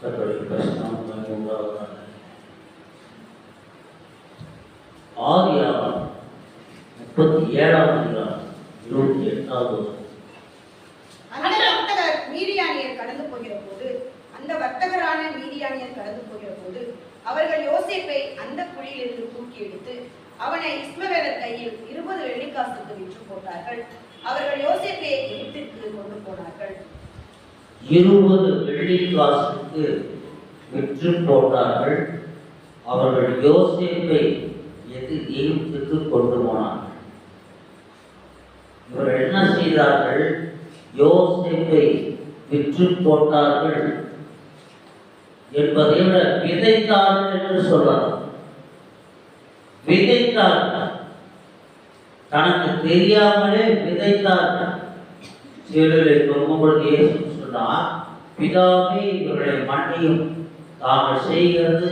கர்த்தருடைய பரிசுத்தமான உண்டாவதாக. ஆதியாகமம் 37ஆம் அதிகாரம் 28வது வசனம். அந்த வர்த்தகர் மீதியானியர் கடந்து போகிற போது அவர்கள் யோசேப்பை அந்த குழியிலிருந்து தூக்கி எடுத்து அவனை இஸ்மவேலர் கையில் 20 வெள்ளிக்காசுக்கு விற்று போட்டார்கள். அவர்கள் யோசேப்பை எகிப்திற்கு கொண்டு போனார்கள். 20 வெள்ளிக்காசுக்கு விற்று போட்டார்கள். அவர்கள் யோசேப்பை எகிப்துக்கு கொண்டு போனார்கள். இவர்கள் என்ன செய்தார்கள்? யோசேப்பை விற்று போட்டார்கள் என்பதை விட விதைத்தார்கள் என்று சொல்றார். விதைத்தார்கள், தனக்கு தெரியாமலே விதைத்தார்கள். சிலரை பொழுது இயேசு சொன்னார், பிதாவே இவர்களை மன்னியும், தாங்கள் செய்கிறது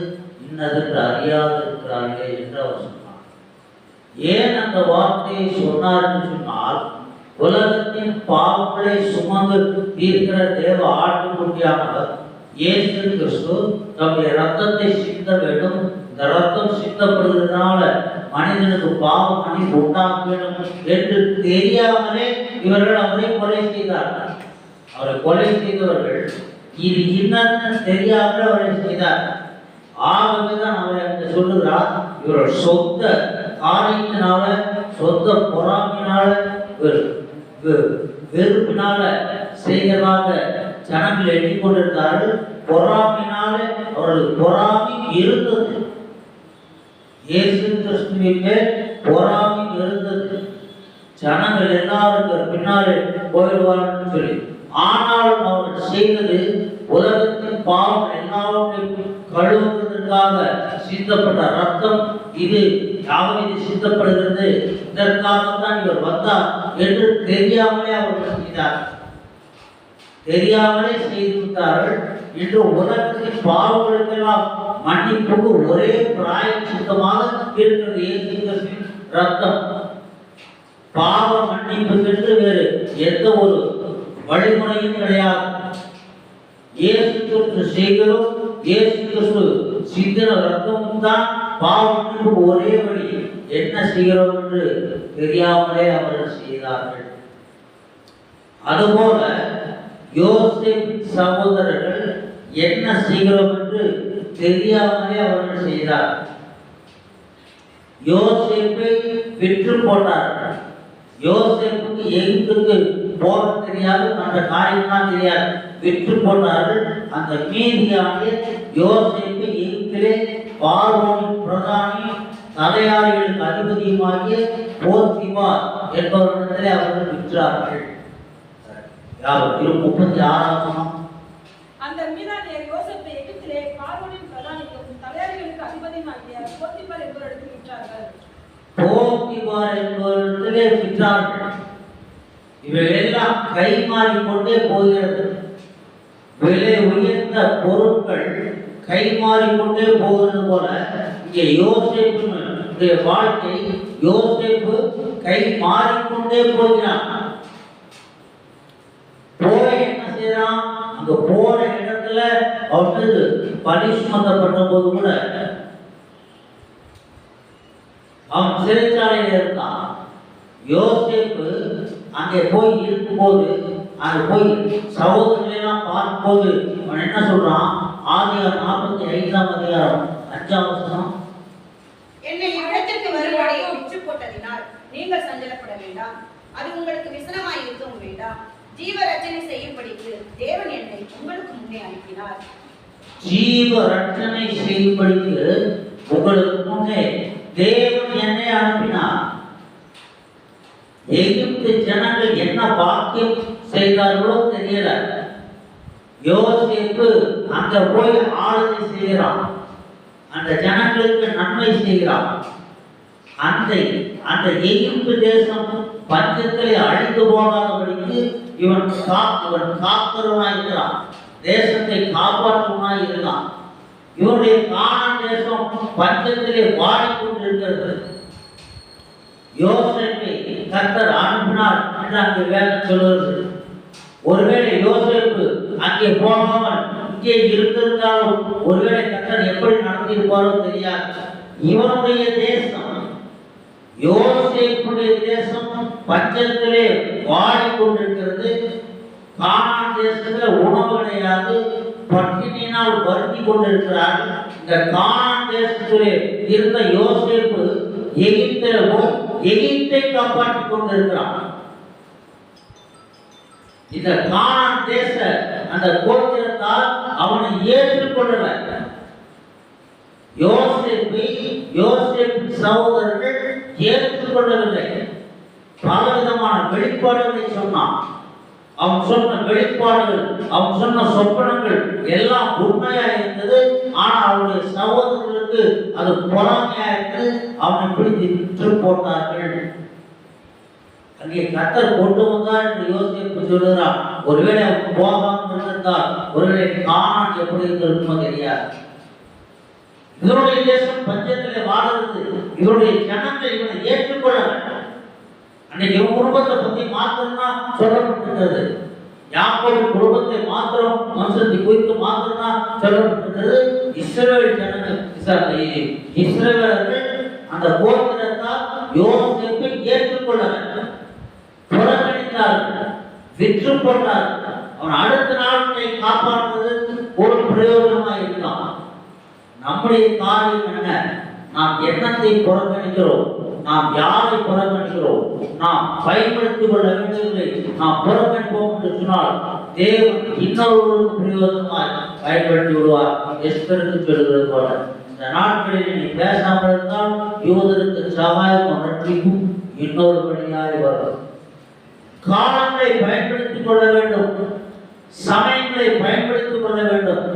இன்னதென்று அறியாதிருக்கிறார்களே என்று அவர் சொன்னார். ஏன் அந்த வார்த்தையை சொன்னார் என்று சொன்னால், உலகத்தின் பாவங்களை சுமந்து தீர்க்கிற தேவ ஆட்டுக்குட்டியானவர் இயேசு கிறிஸ்து தம்முடைய ரத்தத்தை சிந்த வேண்டும். இந்த ரத்தம் சிந்தப்படுவதனால மனிதனுக்கு பாவ மன்னிப்பு உண்டாக்க வேண்டும் என்று தெரியாமலே இவர்கள் அவரை கொலை செய்தார்கள். அவரை கொலை செய்தவர்கள் இது இன்னும் தெரியாமல் அவரை செய்தார்கள். ஆகவேதான் அவரை அங்கே சொல்லுகிறார், இவர்கள் சொந்த காரியத்தினால, சொந்த பொறாமையினால, வெறுப்பினால செய்கிறதாக ஜனங்கள் எண்ணிக்கொண்டிருந்தார்கள். பொறாமையினாலே அவர்கள் பொறாமை இருந்தது. இயேசு கிறிஸ்துவின் மேல் பொறாமை இருந்தது. ஜனங்கள் எல்லாரும் பின்னாலே போயிடுவார்கள் சொல்லி. ஆனாலும் அவர்கள் செய்தது உலகத்தின் பாவம் எல்லாவற்றையும் கழுவுவதற்காக சிந்தப்பட்ட ரத்தம். இது யாவது சிந்தப்படுகிறது, இதற்காகத்தான் இவர் வந்தார் என்று தெரியாமலே அவர்கள் செய்தார். தெரியாமலே செய்துவிட்டார்கள். இன்று உலகத்தின் பாவங்களுக்கெல்லாம் மன்னிப்புக்கு ஒரே பிராயச்சித்தமாக இருக்கிறது இயேசு கிறிஸ்துவின் ரத்தம். பாவ மன்னிப்புக்கென்று வேறு எந்த ஒரு வழிமுறையும் கிடையாது. இயேசு கிறிஸ்து செய்கிறோம், இயேசு கிறிஸ்து சிந்தின ரத்தமும் தான் பாவ மன்னிப்புக்கு ஒரே வழி. என்ன செய்கிறோம் என்று தெரியாமலே அவர்கள் செய்தார்கள். அதுபோல யோசேப்பின் சகோதரர்கள் என்ன செய்கிறோம் என்று தெரியாமலே அவர்கள் செய்தார்கள். யோசேப்பை விற்று போட்டார்கள். யோசேப்புக்கு எகிப்துக்கு போக தெரியாது, அந்த காரியம்லாம் தெரியாது, விற்று போட்டார்கள். அந்த மீதியானியர் யோசேப்பை எகிப்திலே பார்வோனின் பிரதானி தலையாரிகளுக்கு அதிபதியுமாகிய போத்திபார் என்பவரிடத்திலே அவர்கள் விற்றார்கள். 36 அந்த மீதியானியர் யோசேப்பை எகிப்திலே பார்வோனின் பிரதானிக்கும் தலையாரிகளுக்கு அதிபதியுமாகிய போத்திபார் என்பவரிடத்தில் விற்றார்கள். போத்திபார் என்பவரிடத்திலே விற்றார்கள். இவையெல்லாம் கை மாறிக்கொண்டே போகிறது. விலை உயர்ந்த பொருட்கள் கை மாறிக்கொண்டே போகிறது போல இங்கே யோசேப்பினுடைய வாழ்க்கை, யோசேப்பு கை மாறிக்கொண்டே போகிறான். போய் என்ன செய்யறான்? அங்க போற இடத்துல அவனுக்கு பலி சுமத்தப்பட்ட போது கூட அவன் சிறைச்சாலையில் இருந்தான். யோசேப்பு அங்கே போய் இருக்கும்போது, அங்கே போய் சகோதரர்களெல்லாம் பார்க்கும்போது அவன் என்ன சொல்றான்? ஆதியாகமம் 45ஆம் அதிகாரம் 5ஆம் வசனம், என்னை இவ்விடத்திற்கு வரும்படி விற்று போட்டதினால் நீங்கள் சஞ்சலப்பட வேண்டாம், அது உங்களுக்கு விசனமாய் இருக்கவும் வேண்டாம். ஜீவ ரட்சணை செய்யும்படிக்கு தேவன் என்னை உங்களுக்கு முன்னே அனுப்பினார். ஜீவ ரட்சணை செய்யும்படிக்கு உங்களுக்கு முன்னே தேவன் என்னை அனுப்பினார். எகிப்து ஜனங்கள் என்ன பாக்கியம் செய்தார்களோ தெரியல. யோசேப்பு அங்க போய் ஆளுகை செய்கிறான், அந்த ஜனங்களுக்கு நன்மை செய்கிறான். அந்த எகிப்து தேசம் பஞ்சத்திலே அழிந்து போகாதபடிக்கு இவன் காக்கிறவனாயிருக்கிறான், தேசத்தை காப்பாற்றுவனாய் இருந்தான். இவனுடைய கானான் தேசம் பஞ்சத்திலே வாடிக்கொண்டிருக்கிறது. யோசேப்பை கர்த்தர் அனுப்பினார் என்று அங்கே வேதம் சொல்லுகிறது. ஒருவேளை யோசேப்பு அங்கே போகாமல் இங்கே இருந்திருந்தாலும் ஒருவேளை கர்த்தர் எப்படி நடத்தியிருப்பாரோ தெரியாது. இவனுடைய தேசம், யோசேப்புடைய தேசம் பஞ்சத்திலே வாடிக்கொண்டிருக்கிறது. கானான் தேசத்துல உணவு கிடையாது, பட்டினியினால் வருந்தி கொண்டிருக்கிறார்கள். இந்த கானான் தேசத்திலே இருந்த யோசேப்பு எகிப்தை காப்பாற்றிக் கொண்டிருக்கிறான். இந்த கானான் தேச அந்த கோத்திரத்தால் அவனை ஏற்றுக்கொள்ளவர். யோசேப்பு சகோதரர்கள் ஏற்றுக்கொள்ளவில்லை. பலவிதமான வெளிப்பாடுகளை சொன்னான். அவன் சொன்ன வெளிப்பாடுகள், அவன் சொன்ன சொப்பனங்கள் எல்லாம் உண்மையா இருந்தது. ஆனா அவனுடைய சகோதரர்களுக்கு அது பொறாமையா இருந்தது. அவனை பிடித்து விற்று போட்டார்கள். அங்கே கர்த்தர் கொண்டு வந்தார் என்று யோசேப்பு சொல்லுகிறார். ஒருவேளை அவன் போகாமல் இருந்திருந்தால் ஒருவேளை கானான் எப்படி இருந்திருக்குமோ தெரியாது. இவருடைய தேசம் பஞ்சத்திலே வாழறது. இவருடைய ஜனங்கள் இவனை ஏற்றுக்கொள்ள வேண்டும். அன்னைக்கு இவன் குடும்பத்தை பத்தி மாத்திரம் சொல்லப்பட்டிருக்கிறது. யாக்கோபு குடும்பத்தை மாத்திரம் வம்சத்தை குறித்து மாத்திரம் சொல்லப்பட்டிருக்கிறது. இஸ்ரவேல் ஜனங்கள், இஸ்ரவேலர்கள் அந்த கோத்திரத்தால் யோசேப்பை ஏற்றுக்கொள்ள வேண்டும். புறக்கணித்தார்கள், விற்று போட்டார்கள். அவன் அடுத்த நாளை காப்பாற்றுவது ஒரு பிரயோஜனமாக இருக்கான். நம்முடைய காரியம் என்ன? நாம் எண்ணத்தை புறக்கணிக்கிறோம், நாம் யாரை புறக்கணிக்கிறோம், நாம் பயன்படுத்திக் கொள்ள வேண்டியதில்லை. நாம் புறக்கணிப்போம் என்று சொன்னால் தேவன் இன்னொருவருக்கு பிரயோஜனமாய் பயன்படுத்தி விடுவார். எஸ்தருக்கு சொல்கிறது போல, இந்த நாட்களில் நீ பேசாமல் இருந்தால் யூதருக்கு சகாயம் ரட்சிக்கும் இன்னொரு வழியாய் வரும். காலங்களை பயன்படுத்திக் கொள்ள வேண்டும், சமயங்களை பயன்படுத்திக் கொள்ள வேண்டும்.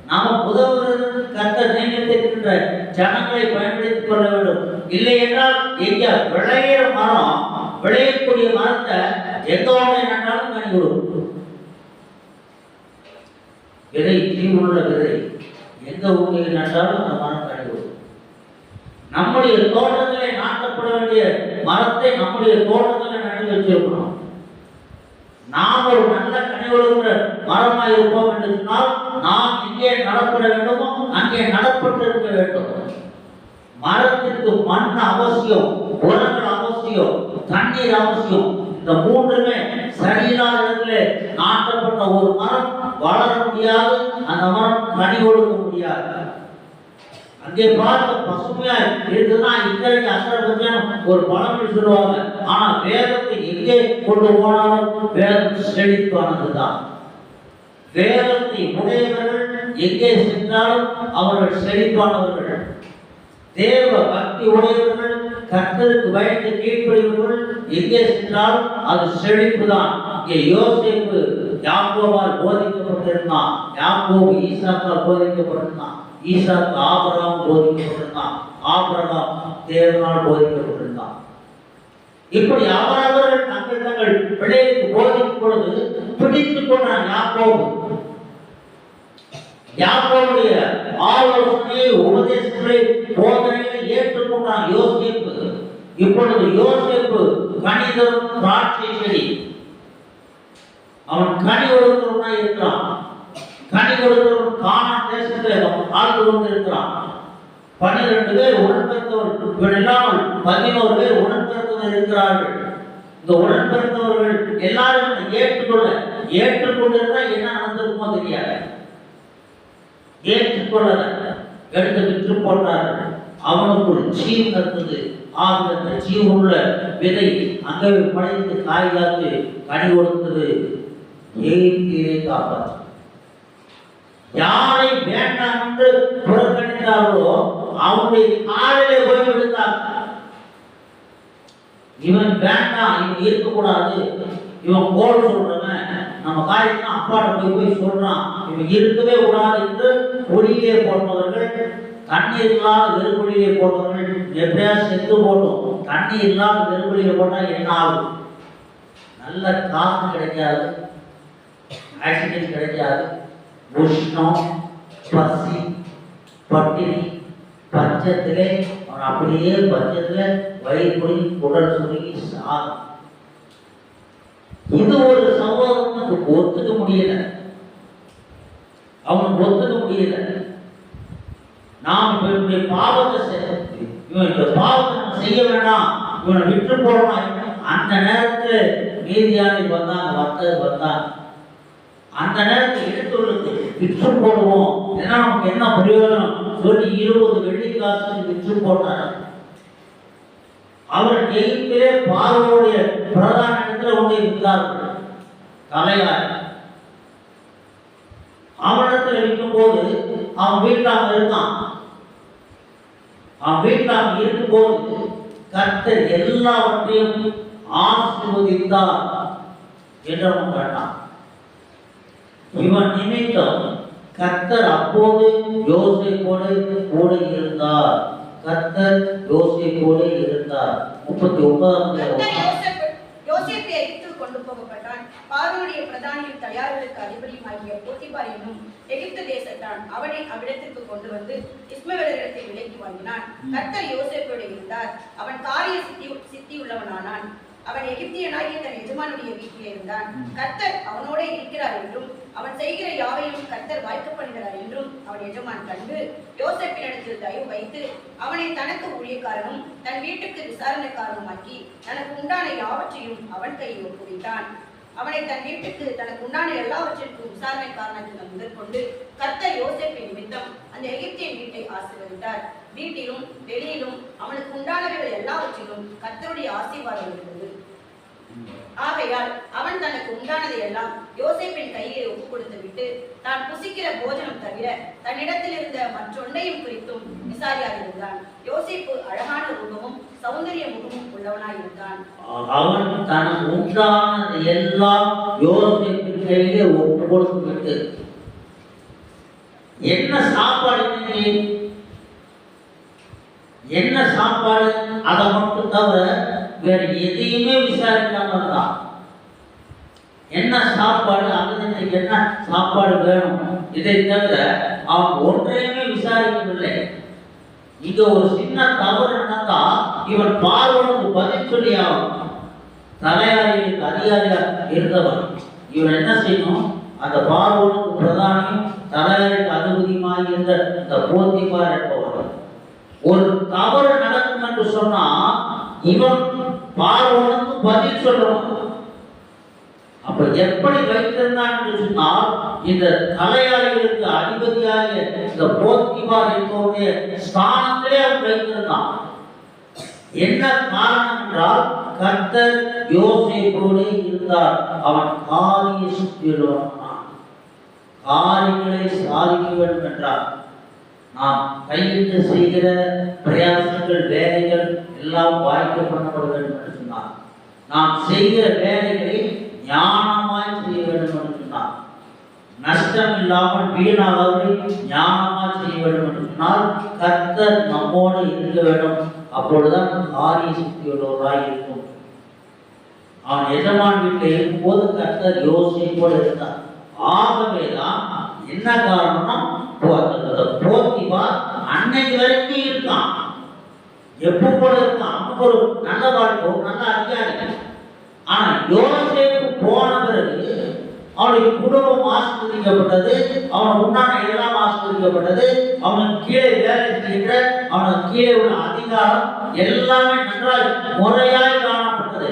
நாம உதவுவதற்கு கர்த்தர் நியமித்திருக்கின்ற ஜனங்களை பயன்படுத்திக் கொள்ள வேண்டும். இல்லை என்றால் எங்க விளையிற மரம், விளையக்கூடிய மரத்தை எந்த ஒன்றை நட்டாலும் கனி கொடுக்கும். விதை, தீவுள்ள விதை எந்த ஊரில் நட்டாலும் அந்த மரம் கனி கொடுக்கும். நம்முடைய தோட்டத்திலே நாட்டப்பட வேண்டிய மரத்தை நம்முடைய தோட்டத்திலே நட்டு வச்சிருக்கணும். நாம் ஒரு நல்ல கனி கொடுக்கிற மரமாக இருப்போம் என்று சொன்னால் நாம் எங்கே நடப்பட வேண்டுமோ அங்கே நடப்பட்டு இருக்க வேண்டும். மரத்திற்கு மண் அவசியம், உரங்கள் அவசியம், தண்ணீர் அவசியம். இந்த மூன்றுமே சரியில்லாத இடத்திலே நாட்டப்பட்ட ஒரு மரம் வளர முடியாது, அந்த மரம் கனி கொடுக்க முடியாது. அங்கே பார்க்க பசுமையா இருக்குதுன்னா இன்றைக்கு அக்கறை பற்றியான ஒரு பழமொழி சொல்லுவாங்க. ஆனா வேதத்தை எங்கே கொண்டு போனாலும் வேதம் செழிப்பானதுதான். வேதத்தை உடையவர்கள் எங்கே சென்றாலும் அவர்கள் செழிப்பானவர்கள். தேவ பக்தி உடையவர்கள், கர்த்தருக்கு பயந்து கீழ்ப்படிவர்கள் எங்கே சென்றாலும் அது செழிப்பு தான். இங்கே யோசேப்பு யாக்கோபால் போதிக்கப்பட்டிருந்தான், யாக்கோபு ஈசாக்கால் போதிக்கப்பட்டிருந்தான், ஈசாக்கு ஆபிரகாம் போதிக்கப்பட்டிருந்தான், ஆபிரகாம் தேவனால் போதிக்கப்பட்டிருந்தான். இப்படி அவரவர்கள் தங்கள் பிள்ளைகளுக்கு போதிக்கும் பொழுது பிடித்துக் கொண்டான் யாக்கோபு. யாக்கோபுடைய ஆலோசனையை, உபதேசங்களை, போதனைகளை ஏற்றுக்கொண்டான் யோசேப்பு. இப்பொழுது யோசேப்பு கணிதம் திராட்சை செடி, அவன் கனி கொடுக்கிறவனா இருக்கிறான். கனி கொடுக்கிறவன் கானான் தேசத்தில் ஆழ்ந்து கொண்டு இருக்கிறான். 12 பேர் உடன்பிறந்தவர்கள் இல்லாமல் 11 பேர் உடன்பிறந்தவர்கள் இருக்கிறார்கள். இந்த உடன்பிறந்தவர்கள் எல்லாரும் ஏற்றுக்கொண்டிருந்தா என்ன நடந்திருக்குமோ தெரியாது. ஏற்றுக்கொள்ளல, எடுத்து விற்று போட்டார்கள். அவனுக்குள் ஜீவன் இருந்தது. ஆக அந்த ஜீவனுள்ள விதை அங்கே படைத்து காய் காத்து கனி கொடுத்தது. ஏய்தீரை காப்பாற்று. யாரை வேண்டாம் என்று புறக்கணித்தார்களோ அவனுடைய காலிலே போய் விழுந்தார். இவன் வேண்டாம், இவன் இருக்கக்கூடாது, இவன் கோல் சொல்றவன், நம்ம காரியத்தான் அப்பாட்ட போய் சொல்றான், இவன் இருக்கவே கூடாது என்று ஒளியிலே போட்டவர்கள், தண்ணீர் இல்லாத வெறுமொழியிலே போட்டவர்கள் எப்படியா செத்து போட்டோம். தண்ணீர் இல்லாத வெறுமொழியில போட்டா என்ன ஆகும்? நல்ல காசு கிடைக்காது, ஆக்சிடென்ட் கிடைக்காது, உஷ்ணம், பசி, பட்டினி, பஞ்சத்திலே அவன் அப்படியே பஞ்சத்துல வயிறு குறுகி உடல் சுருங்கி சாகும். இது ஒரு சகோதரனுக்கு ஒத்துக்க முடியல. அவனுக்கு இவனுடைய பாவத்தை இவன் இந்த பாவத்தை நம்ம செய்ய வேண்டாம், இவனை விட்டு போடணும். அந்த நேரத்தில் நீதியானி வந்தாங்க, வர்த்தகர் வந்தாங்க. அந்த நேரத்தில் எடுத்துள்ளது விற்று போடுவோம், ஏன்னா நமக்கு என்ன பிரயோஜனம் சொல்லி 20 வெள்ளிக்காசு விற்று போட்டார். அவர் எகிப்திலே பார்வோனுடைய பிரதான இடத்துல கொண்டு இருந்தார்கள் தலையார். அவனிடத்தில் இருக்கும் போது அவன் வீட்டில் அவன் இருக்கான். அவன் வீட்டில் அவன் இருக்கும் போது கர்த்தர் எல்லாவற்றையும் ஆசீர்வதித்தார் என்று அவன் கேட்டான். இவன் நிமித்தம் கர்த்தர் அப்போது யோசேப்போடு கூட இருந்தார். கர்த்தர் யோசேப்போடு இருந்தார். 39 யோசேப்பு எகிப்துக்கு கொண்டு போகப்பட்டான். பார்வோனுடைய பிரதானியும் தலையார்களுக்கு அதிபதியுமாகிய போத்திபார் என்னும் எகிப்து தேசத்தான் அவனை அவ்விடத்திற்கு கொண்டு வந்து இஸ்மவேலரிடத்தை விலைக்கு வாங்கினான். கர்த்தர் யோசேப்போடு இருந்தார். அவன் காரிய சித்தி உள்ளவனானான். அவன் எகிப்தியனாகிய தன் எஜமானுடைய வீட்டிலே இருந்தான். கர்த்தர் அவனோட இருக்கிறார் என்றும் அவன் செய்கிற யாவையும் கர்த்தர் வாய்க்க பண்ணுகிறார் என்றும் அவன் எஜமான் கண்டு யோசேப்பினிடத்தில் தயவு வைத்து அவனை தனக்கு ஊழியக்காரனும் தன் வீட்டுக்கு விசாரணைக்காரனுமாக்கி தனக்கு உண்டான யாவற்றையும் அவன் கையில் ஒப்புவித்தான். அவனை தன் வீட்டுக்கு தனக்கு உண்டான எல்லாவற்றிற்கும் விசாரணைக்காரனாக முதற்கொண்டு கர்த்தர் யோசேப்பின் நிமித்தம் அந்த எகிப்தியன் வீட்டை ஆசீர்வதித்தார். வீட்டிலும் வெளியிலும் அவனுக்கு உண்டானவைகள் எல்லாவற்றிலும் கர்த்தருடைய ஆசீர்வாதம் இருந்தது. ஆகையால் அவன் தனக்கு உண்டானதை எல்லாம் யோசேப்பின் கையிலே ஒப்பு கொடுத்து விட்டு தான் புசிக்கிற போஜனம் தவிர தன்னிடத்தில் இருந்த மற்றொன்றையும் குறித்தும் விசாரியாதிருந்தான். யோசேப்பு அழகான ரூபமும் சௌந்தரிய முகமும் உள்ளவனாய் இருந்தான். அவன் தனக்கு உண்டானது எல்லாம் யோசேப்பின் கையிலே ஒப்பு கொடுத்து விட்டு என்ன சாப்பாடு என்ன சாப்பாடு அதை மட்டும் தவிர வேற எதையுமே விசாரிக்காம இருந்தான். என்ன சாப்பாடு, அங்கே என்ன சாப்பாடு வேணும், இதை தவிர அவன் ஒன்றையுமே விசாரிக்கவில்லை. இங்க ஒரு சின்ன தவறு நடந்தா இவன் பார்வனுக்கு பதில் சொல்லி ஆகும். தலையாரிகளுக்கு அதிகாரியா இருந்தவன் இவன் என்ன செய்யணும், அந்த பார்வனுக்கு பிரதானியும் தலையாரிக்கு அதிபதியுமாக இருந்த இந்த போத்திபார் என்பவர் ஒரு தவறு நடக்கும் என்று சொன்னா இவன் பார்வனுக்கு பதில் சொல்லணும். அப்ப எப்படி வைத்திருந்தான் என்று சொன்னால் இந்த தலையாளிகளுக்கு அதிபதியாக இந்த போத்திபார் என்பவருடைய ஸ்தானத்திலே அவன் வைத்திருந்தான். என்ன காரணம் என்றால் கர்த்தர் யோசேப்போடு இருந்தார். அவன் காரிய சுத்தியுள்ளவனான், காரியங்களை சாதிக்க வேண்டும் என்றார். நாம் கையிட்டு செய்கிற பிரயாசங்கள் வேலைகள் எல்லாம் வாய்க்க பண்ணப்பட வேண்டும் என்று சொன்னார். நாம் செய்கிற வேலைகளை ஞானமாய் செய்ய வேண்டும் என்று சொன்னார். நஷ்டம் இல்லாமல் வீணாகாமல் ஞானமாய் செய்ய வேண்டும் என்று சொன்னால் கர்த்தர் நம்மோடு இருக்க வேண்டும். அப்பொழுதுதான் காரிய சக்தியுள்ளவராய் இருக்கும். அவன் எஜமான் வீட்டில் இருக்கும்போது கர்த்தர் யோசேப்போடு இருந்தார். ஆகவேதான் என்ன காரணம்னா போத்திபார் அன்னைக்கு வரைக்கும் இருக்கான். எப்போ போல இருக்கான், அவனுக்கு ஒரு நல்ல வாழ்க்கை, ஒரு நல்ல அதிகாரி. ஆனா யோசேப்பு போன பிறகு அவனுடைய குடும்பம் ஆஸ்வதிக்கப்பட்டது, அவனுக்கு உண்டான எல்லாம் ஆஸ்வதிக்கப்பட்டது. அவனுக்கு கீழே வேலை செய்கின்ற அவனுக்கு கீழே உள்ள அதிகாரம் எல்லாமே நன்றாய் முறையாய் காணப்பட்டது.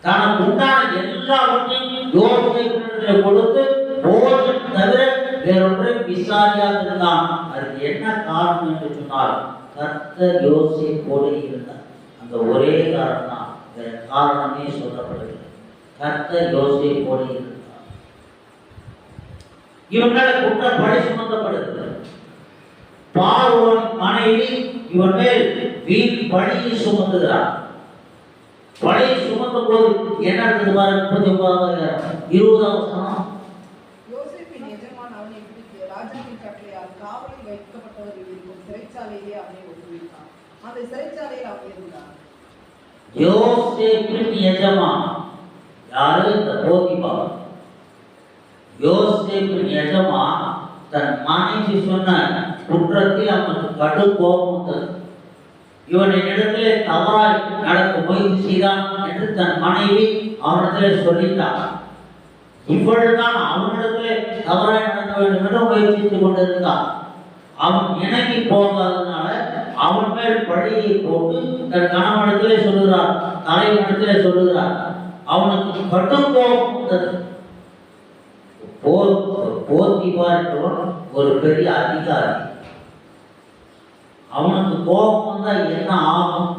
தனக்கு உண்டான எல்லாவற்றையும் யோசேப்பினிடத்தில் கொடுத்து போஜனம் தவிர வேறொன்றை விசாரியாக இருந்தான். அதுக்கு என்ன காரணம் என்று சொன்னால் கர்த்தர் யோசேப்போடு இருந்தார். அந்த ஒரே காரணம் தான், வேற காரணமே சொல்லப்படவில்லை. கர்த்தர் யோசேப்போடு இருந்தார். இவன் மேல குற்றம் பழி சுமத்தப்படுகிறது. பார்வோன் மனைவி இவன் மேல் வீண் பழியை சுமத்துகிறார். பழியை சுமத்தும் போது என்ன நடந்தது பாருங்க. 39 வசனம். யோசேப்பின் எஜமான் அவனை பிடித்து ராஜாவின் கட்டளையால் காவலில் வைக்கப்பட்டவர்கள் இருக்கும் சிறைச்சாலையிலே அவனை ஒப்புவித்தான். அந்த சிறைச்சாலையில் அவன் இருந்தான். யோசேப்பின் எஜமான் யாரு? இந்த போத்திபார். யோசேப்பின் எஜமான் தன் மனைவி சொன்ன குற்றத்தில் அவனுக்கு கடும் கோபம் வந்தது. இவனை இடத்திலே தவறாய் நடக்க முயற்சி செய்தான் என்று தன் மனைவி அவனிடத்திலே சொல்லிட்டான். இவள்தான் அவனிடத்திலே தவறாய் நடக்க வேண்டும் என்று முயற்சித்துக் கொண்டிருந்தான். அவன் இணங்கி போகாததுனால அவன் மேல் பழியை போட்டு தன் கணவனிடத்திலே சொல்லுகிறார், தலைவனிடத்திலே சொல்லுகிறார். அவனுக்கு கடும் கோபம் வந்தது. போத்திபார் ஒரு பெரிய அதிகாரி. அவனுக்கு கோபம் வந்தா என்ன ஆகும்?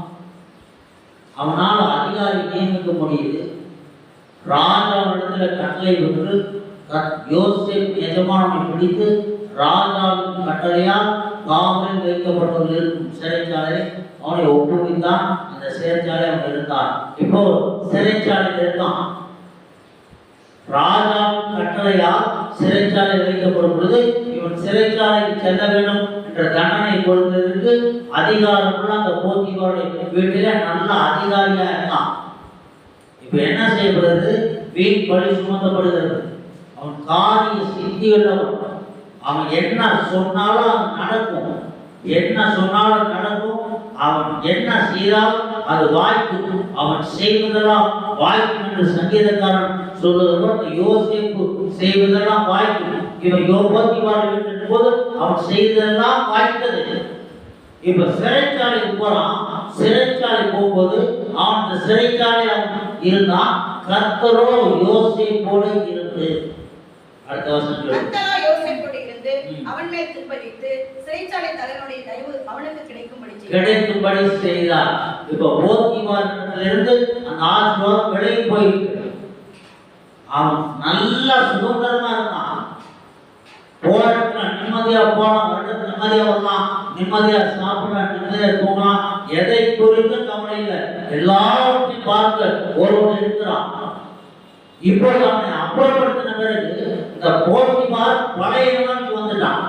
அவனால் அதிகாரி நியமிக்க முடியுது. ராஜாவிடத்துல கட்டளை விட்டு யோசேப்பு எஜமானனை பிடித்து ராஜாவின் கட்டளையால் காவலில் வைக்கப்பட்டவர்கள் இருக்கும் சிறைச்சாலை அவனை ஒப்புவித்தான். அந்த சிறைச்சாலை அவன் இருந்தான். இப்போ சிறைச்சாலையில் இருக்கான். ராஜாவின் கட்டளையால் சிறைச்சாலை வைக்கப்படும் பொழுது இவன் சிறைச்சாலைக்கு செல்ல வேண்டும் என்ற தண்டனை கொடுப்பதற்கு அதிகாரமுள்ள அந்த போத்திபாருடைய வீட்டில நல்ல அதிகாரியா இருக்கான். இப்ப என்ன செய்யப்படுறது? வீண் பழி சுமத்தப்படுகிறது. அவன் காரிய சித்தி உள்ளவன். அவன் என்ன சொன்னாலும் அது நடக்கும். என்ன சொன்னாலும் நடக்கும். அவன் என்ன செய்தாலும் அது வாய்க்கும். அவன் செய்வதெல்லாம் வாய்க்கும் என்று சங்கீதக்காரன் சொல்லுகிறவன். யோசேப்பு செய்வதெல்லாம் வாய்க்கும். இவன் போத்திபார் வீட்டின் போது அவன் செய்ததெல்லாம் வாய்த்தது. இப்ப சிறைச்சாலைக்கு போறான். சிறைச்சாலை போகும்போது அவன் அந்த சிறைச்சாலையில் அவன் இருந்தான். கர்த்தரோ யோசேப்போடு இருந்து, அடுத்த வசனம் கர்த்தரோ யோசேப்போடு இருந்து அவன் மேல் திருப்பதித்து சிறைச்சாலை தலைவனுடைய தயவு அவனுக்கு கிடைக்கும்படி செய்தார். இப்ப போத்திபாரிடத்திலிருந்து அந்த ஆசீர்வாதம் விலகி போயிருக்கு. அவன் நல்லா சுதந்திரமா இருந்தான். போராட்டத்துல நிம்மதியா போலாம், வருடத்துல நிம்மதியா வரலாம், நிம்மதியா சாப்பிடலாம், நிம்மதியா தூங்கலாம். எதை குறித்து கவலை இல்லை. எல்லாத்தையும் பார்க்க ஒருவன் இருக்கிறான். இப்போது அவனை அப்புறப்படுத்தின பிறகு இந்த போத்திபார் பழையவனுக்கு வந்துட்டான்.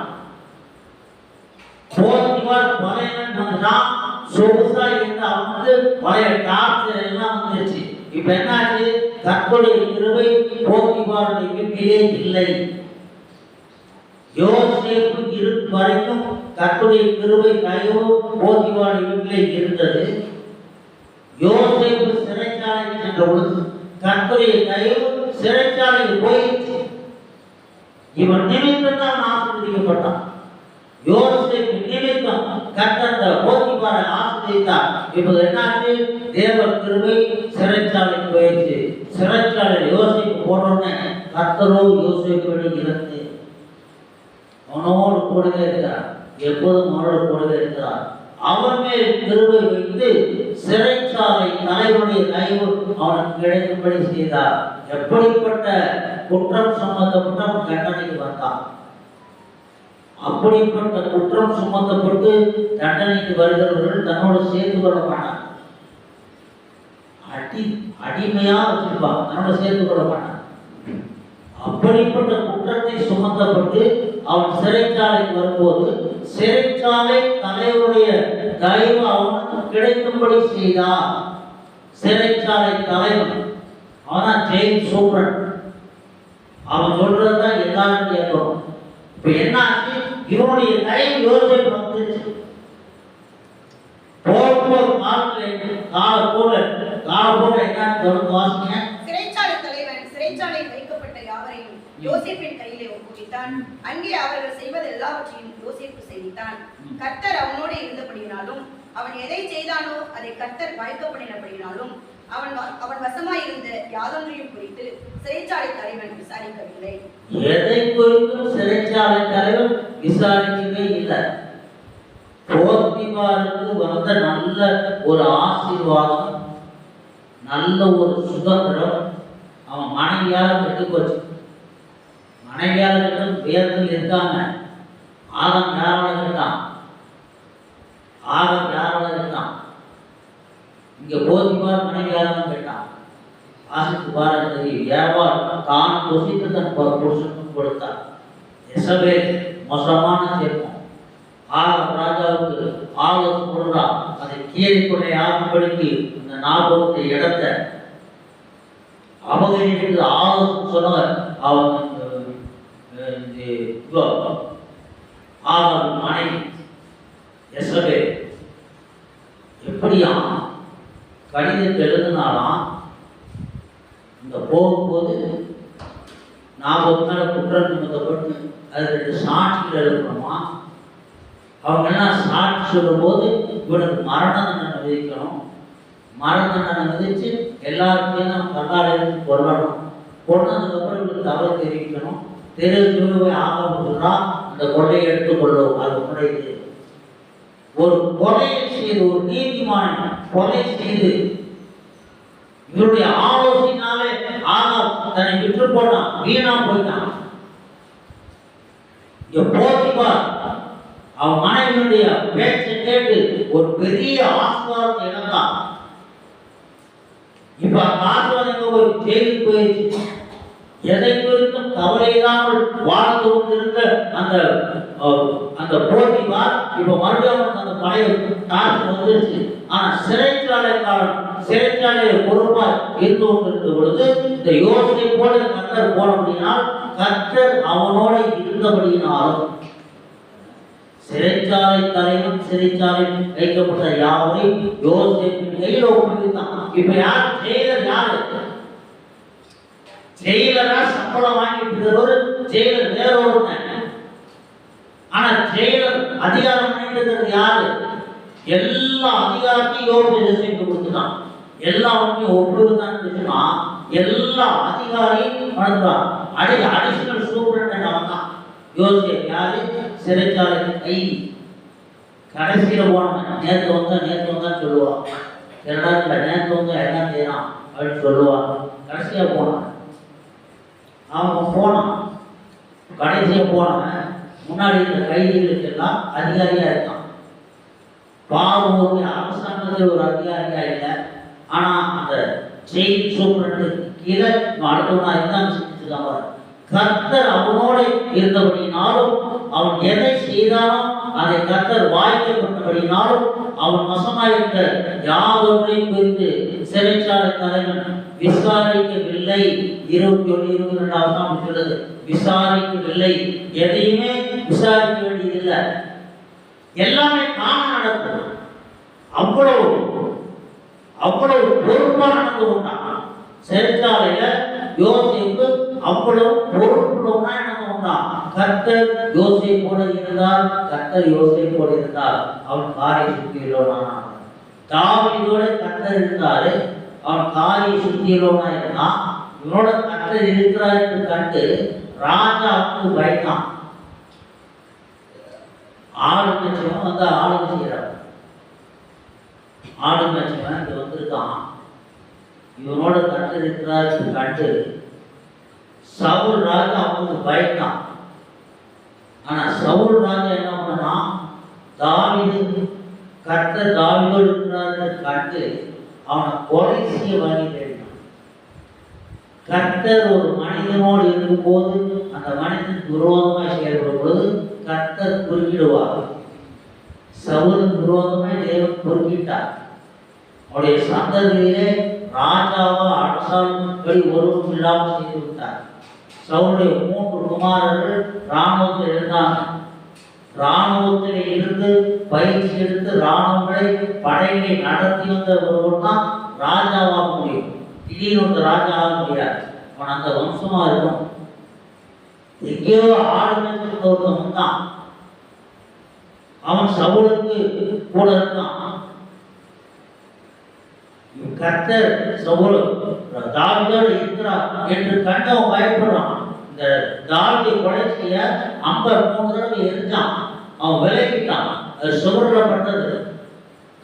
போத்திபார் பழையவன் வந்துட்டான். சொகுசா இருந்து அவனுக்கு பழைய டார்ச்சர் எல்லாம் வந்துருச்சு. இப்ப என்னாச்சு? கர்த்தருடைய கிருபை போத்திபாருடைய வீட்டிலே இல்லை. யோசேப்பு இருக்கும் வரைக்கும் கர்த்தருடைய கிருபை தயவு போத்திபாருடைய வீட்டிலே இருந்தது. யோசேப்பு சிறைச்சாலைக்கு சென்ற பொழுது கர்த்தருடைய தயவு சிறைச்சாலைக்கு போயிடுச்சு. இவன் நிமித்தம் தான் ஆசீர்வதிக்கப்பட்டான். யோசேப்பு நிமித்தம் கர்த்தர் போத்திபாரை ஆசீர்வதித்தார். இப்போது என்னாச்சு? தேவ கிருபை சிறைச்சாலைக்கு போயிடுச்சு. சிறைச்சாலையில் யோசேப்பு போனோடனே கர்த்தரோ யோசேப்போடு இருந்து அவனோடு கூடவே இருக்கிறார். எப்போதும் அவனோடு கூடவே இருக்கிறார். அவன் மேல் கிருபை வைத்து சிறைச்சாலை தலைவனுடைய தயவு அவனுக்கு கிடைக்கும்படி செய்தார். எப்படிப்பட்ட குற்றம் சுமத்தப்பட்டு அவன் தண்டனைக்கு வந்தான். அப்படிப்பட்ட குற்றம் சுமத்தப்பட்டு தண்டனைக்கு வருகிறவர்கள் தன்னோடு சேர்த்து கொள்ள மாட்டான். அடிமையா வச்சிருப்பான், தன்னோட சேர்த்து கொள்ள மாட்டான். அப்படிப்பட்ட குற்றத்தை சுமத்தப்பட்டு அவன் சிறைச்சாலைக்கு வரும்போது சிறைச்சாலை தலைவருடைய தயவு அவனுக்கு கிடைக்கும்படி செய்தார். சிறைச்சாலை தலைவன் அவன் ஜெயில் சூப்பரன். அவன் சொல்றதுதான் எல்லாரும் கேட்கணும். இப்ப என்னாச்சு? இவனுடைய தயவு யோசேப்பு வந்துருச்சு. கால என்ன வாசிங்க. சிறைச்சாலை தலைவன் சிறைச்சாலையில் வைக்கப்பட்ட யாவரையும் யோசேப்பின் கையிலே ஒப்புவித்தான். அங்கே அவர்கள் செய்வது எல்லாவற்றையும் யோசேப்பு செய்தான். கர்த்தர் அவனோடு இருந்தபடியினாலும் அவன் எதை செய்தானோ அதை கர்த்தர் வாய்க்கப்படினபடியினாலும் அவன் வசமாயிருந்த யாதொன்றையும் குறித்து சிறைச்சாலை தலைவன் விசாரிக்கவில்லை. எதை குறித்தும் சிறைச்சாலை தலைவன் விசாரிக்கவே இல்லை. போத்திபாருக்கு வந்த நல்ல ஒரு ஆசீர்வாதம், நல்ல ஒரு சுதந்திரம் அவன் மனைவியால கெட்டு போச்சு. மனைவியால கெட்டு வேதத்தில் இருக்காங்க. ஆதம் யாரால இருக்கான்? ஆதம் யாரால இருக்கான்? இங்க போத்திபார் மனைவியால கேட்டான். ஆசித்து பாருங்க, வியாபாரம் தான் புசித்து தன் புருஷனுக்கு கொடுத்தான். எசபேல் மோசமான சேர்ப்போம். ராஜாவுக்கு ஆலோசனை கொடுறா, அதை கீழிக்கொண்டே ஆகும்படிக்கு இந்த நாபோத்தை இடத்தை அபகரித்து ஆலோசனை சொன்னவர் அவன் மனைவி எசபேல். எப்படியா கடிதத்தை எழுதினாலாம், இந்த போகும்போது நாபோத்து மேல குற்றம் சுமத்தப்பட்டு அது 2 சாட்சிகள் எழுதணுமா, அவங்க எல்லாம் சாட்சி சொல்லும்போது இவனுக்கு மரண தண்டனை விதிக்கணும், மரண தண்டனை விதிச்சு எல்லாருக்கையும் நம்ம கல்லால் கொல்லணும், கொண்டதுக்கப்புறம் இவங்களுக்கு தவறு தெரிவிக்கணும், தெரிவிச்சு போய் ஆகப்படுறா அந்த கொலையை எடுத்துக்கொள்ளும். அது முறையுது. ஒரு கொலையை செய்து ஒரு நீதிமான கொலை செய்து இவருடைய ஆலோசனையாலே தன்னை விற்று போட்டான், வீணா போயிட்டான். போத்திபார் அவன் மனைவியுடைய பேச்சை கேட்டு ஒரு பெரிய ஆசீர்வாதத்தை இழந்தான். இப்ப அந்த ஆசீர்வாதம் ஒரு ஜெயிலுக்கு போயிடுச்சு. எதை குறித்தும் கவலையில்லாமல் வாழ்ந்து கொண்டிருந்த அந்த போத்திபார் இப்ப மறுபடியும் அந்த பழைய டாஸ்க் வந்துருச்சு. ஆனா சிறைச்சாலையை பொறுப்பா இருந்து கொண்டிருந்த பொழுது இந்த யோசனை போல கர்த்தர் போன அப்படினால் கர்த்தர் அவனோட இருந்தபடியினாலும் சிறைச்சாலை தலைவன் சிறைச்சாலை வைக்கப்பட்ட யாவரையும் யோசேப்பின் கையில் ஒப்புவித்தான். இப்ப யார் ஜெயிலர்? யாரு ஜெயிலரா? சம்பளம் வாங்கிட்டு ஜெயிலர் வேற ஒருத்தன். ஆனா ஜெயிலர் அதிகாரம் பண்ணிட்டு யாரு? எல்லா அதிகாரத்தையும் யோசேப்பு கொடுத்துட்டான். எல்லாத்தையும் ஒப்புவித்தான். எல்லா அதிகாரியும் வளர்ந்தான். அடிஷனல் சூப்பரண்ட் அவன் தான் யோசேப். யாரு? சிறைச்சாலை கைதி. கடைசியில போனவன் நேற்று வந்தான் சொல்லுவான். நேற்று வந்து என்ன செய்யறான் அப்படின்னு சொல்லுவான். கடைசியா போனான். அவன் போனான். கடைசியா போனவன் முன்னாடி இருந்த கைதிகளுக்கு எல்லாம் அதிகாரியா இருக்கான். பாவம் அரசாங்கத்தில் ஒரு அதிகாரியா இல்லை. ஆனா அந்த ஜெயில் சூப்பரண்டு கீழே அடுத்தவனா இருந்தான்னு செஞ்சுருக்காங்க. கர்த்தர் அவனோட இருந்தபடினாலும் அவன் எதை செய்தானோ அதை கர்த்தர் வாய்க்கப்பட்டபடினாலும் அவன் வசமாயிருந்த யாவரையும் குறித்து சிறைச்சாலை தலைவன் விசாரிக்கவில்லை. 21-22 சொல்லுது, விசாரிக்கவில்லை. எதையுமே விசாரிக்க வேண்டியதில்லை. எல்லாமே காண நடக்கும். அவ்வளவு பொறுப்பா நடந்து கொண்டான். சிறைச்சாலையில யோசேப்பு அவ்வளவு பொறுப்புள்ளவனா நடந்து கொண்டான். கர்த்தர் யோசேப்போடு இருந்தார். அவன் காரை சுத்தியுள்ளவனானான். தாவீதோட கர்த்தர் இருந்தாரு. அவன் காரை சுத்தியுள்ளவனா இருந்தான். இவனோட கர்த்தர் இருக்கிறார் என்று கண்டு ராஜாவுக்கு பயந்தான். ஆளுங்கட்சியவன் வந்து ஆளுங்க செய்யறான். ஆளுங்கட்சியவன் இங்க வந்திருக்கான். இவனோட கர்த்தர் இருக்கிறார் கண்டு சவுல் ராஜா அவனுக்கு பயந்தான். ஆனா சவுல் ராஜா என்ன பண்ணா, தாவீது கர்த்தர் தாவீதோடு இருக்கிறார் கண்டு அவனை கொலை செய்ய வழி தேடினான். கர்த்தர் ஒரு மனிதனோடு இருக்கும்போது அந்த மனிதன் விரோதமாய் செயல்படும் பொழுது கர்த்தர் குறுக்கிடுவார். சவுலுக்கு விரோதமாய் தேவன் குறுக்கிட்டார். அவருடைய சந்ததியிலே ராஜாவா அரசாங்கப்படி ஒருவரும் இல்லாமல் செய்து விட்டார். சவுளுடைய 3 குமாரர்கள் இராணுவத்தில் இருந்தாங்க. இராணுவத்தில் இருந்து பயிற்சி எடுத்து இராணுவங்களை படைகளை நடத்தி வந்த ஒருவர் தான் ராஜாவாக முடியும். திடீர்னு வந்து ராஜாவாக முடியாது. அவன் அந்த வம்சமா இருக்கும். எங்கேயோ ஆளுநர் ஒருத்தன் தான். அவன் சவுலுக்கு கூட இருக்கான். கர்த்தர் சவுல் தாவீதோடு இருக்கிறார் என்று கண்டவன் பயப்படுறான். இந்த தாவீதை கொலை செய்ய 53 தடவை எரிஞ்சான். அவன் விலகிட்டான். அது சுவரப்பட்டது.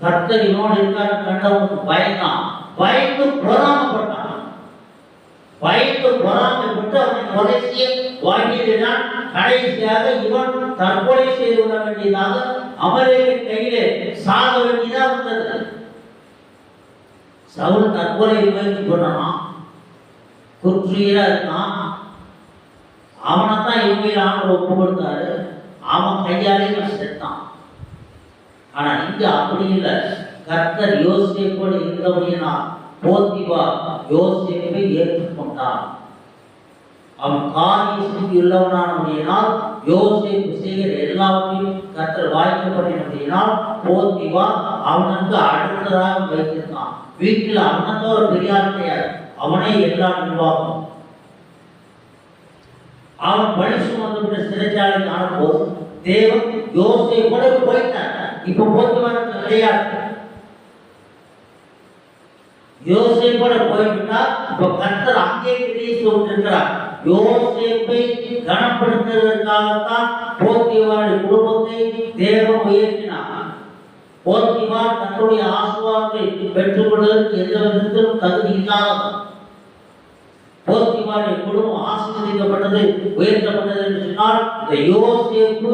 கர்த்தர் இவனோடு இருக்காரு கண்டவனுக்கு பயந்தான். பயந்து பொறாமப்பட்டான். அவனை கொலை செய்ய வாங்கியதுதான். கடைசியாக இவன் தற்கொலை செய்து விட வேண்டியதாக அமலேக்கின் கையிலே சாக வேண்டியதாக வந்தது. சவுல் தற்கொலை முயற்சி பண்ணான். குற்றீரா இருக்கான். அவனைத்தான் இவங்க ஆண்டு ஒப்பு கொடுத்தாரு. அவன் கையாலே செத்தான். ஆனா இங்க அப்படி இல்லை. கர்த்தர் யோசேப்போடு இருந்தபடியா போத்திபார் யோசேப்பை ஏற்றுக்கொண்டான். அவன் காரியத்துக்கு உள்ளவனானபடியினால் யோசேப்பு செய்கிற எல்லாவற்றையும் கர்த்தர் வாய்க்கப்படினால் போத்திபார் அவனுக்கு அடுத்ததாக வைத்திருந்தான். வீட்டில் அவனதான் ஒரு பெரியார் கிடையாது. அவனே எல்லா நிர்வாகம். அவன் பழி சுமந்து சிறைச்சாலை காணும்போது தேவன் யோசேப்போட போயிட்டார். இப்ப போக்குவரத்து கிடையாது. யோசேப்போட போய்விட்டா இப்ப கர்த்தர் அங்கே கிரியை கொண்டிருக்கிறார். யோசேப்பை கனப்படுத்துவதற்காகத்தான் போத்திபாரின் குடும்பத்தை தேவன் உயர்த்தினார். போத்திபார் தன்னுடைய ஆசீர்வாதத்தை பெற்றுக் கொள்வதற்கு எந்த விதத்திலும் தகுதி இல்லாதவர். போத்திபாரின் குடும்பம் ஆசீர்வதிக்கப்பட்டது, உயர்த்தப்பட்டது என்று சொன்னால் இந்த யோசேப்பு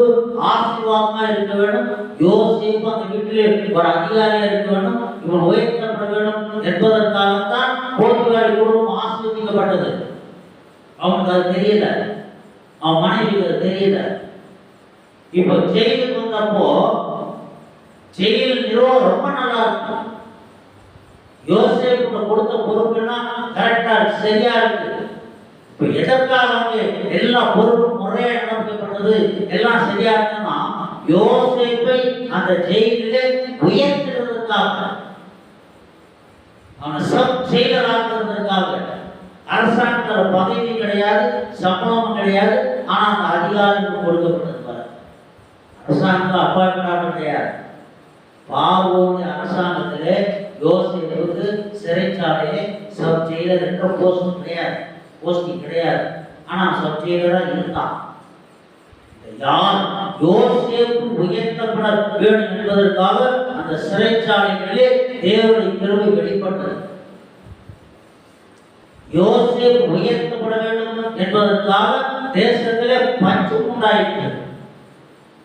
ஆசீர்வாதமா இருக்க வேண்டும். யோசேப்பு அந்த வீட்டிலே ஒரு அதிகாரியா இருக்க வேண்டும். இவன் உயர்த்தப்பட வேண்டும் என்பதற்காகத்தான் போத்திபாரின் குடும்பம் ஆசீர்வதிக்கப்பட்டது. அவனுக்கு அது தெரியல, அவன் மனைவிக்கு அது தெரியல. இப்ப ஜெயிலுக்கு வந்தப்போ ஜெயில் நிர்வாகம் ரொம்ப நல்லா இருக்கும். யோசேப்புக்கு கொடுத்த பொறுப்புலாம் கரெக்டா சரியா இருக்கு. இப்ப எதற்காக அங்கே எல்லா பொறுப்பும் முறையா நடத்தப்பட்டது எல்லாம் சரியா இருக்குன்னா யோசேப்பை அந்த ஜெயிலிலே உயர்த்துறதுக்காக, அவனை சப் ஜெயிலர் ஆக்குறதுக்காக. அரசாங்கத்தில் பதவி கிடையாது, சம்பளமும் கிடையாது, ஆனா அந்த அதிகாரம் கொடுக்கப்பட்டது. அரசாங்கம் அப்பாயின்மெண்ட் கிடையாது. பார்வோனுடைய அரசாங்கத்திலே யோசேப்புக்கு சிறைச்சாலையே சப் ஜெயிலர் என்ற போஸ்டும் கிடையாது, போஸ்டிங் கிடையாது. ஆனா சப் ஜெயிலரா இருந்தான். யார் யோசேப்பு உயர்த்தப்பட வேண்டும் என்பதற்காக அந்த சிறைச்சாலைகளிலே தேவனுடைய கிருபை வெளிப்பட்டது. யோசேப்பு உயர்த்தப்பட வேண்டும் என்பதற்காக தேசத்திலே பஞ்சம் உண்டாயிற்று.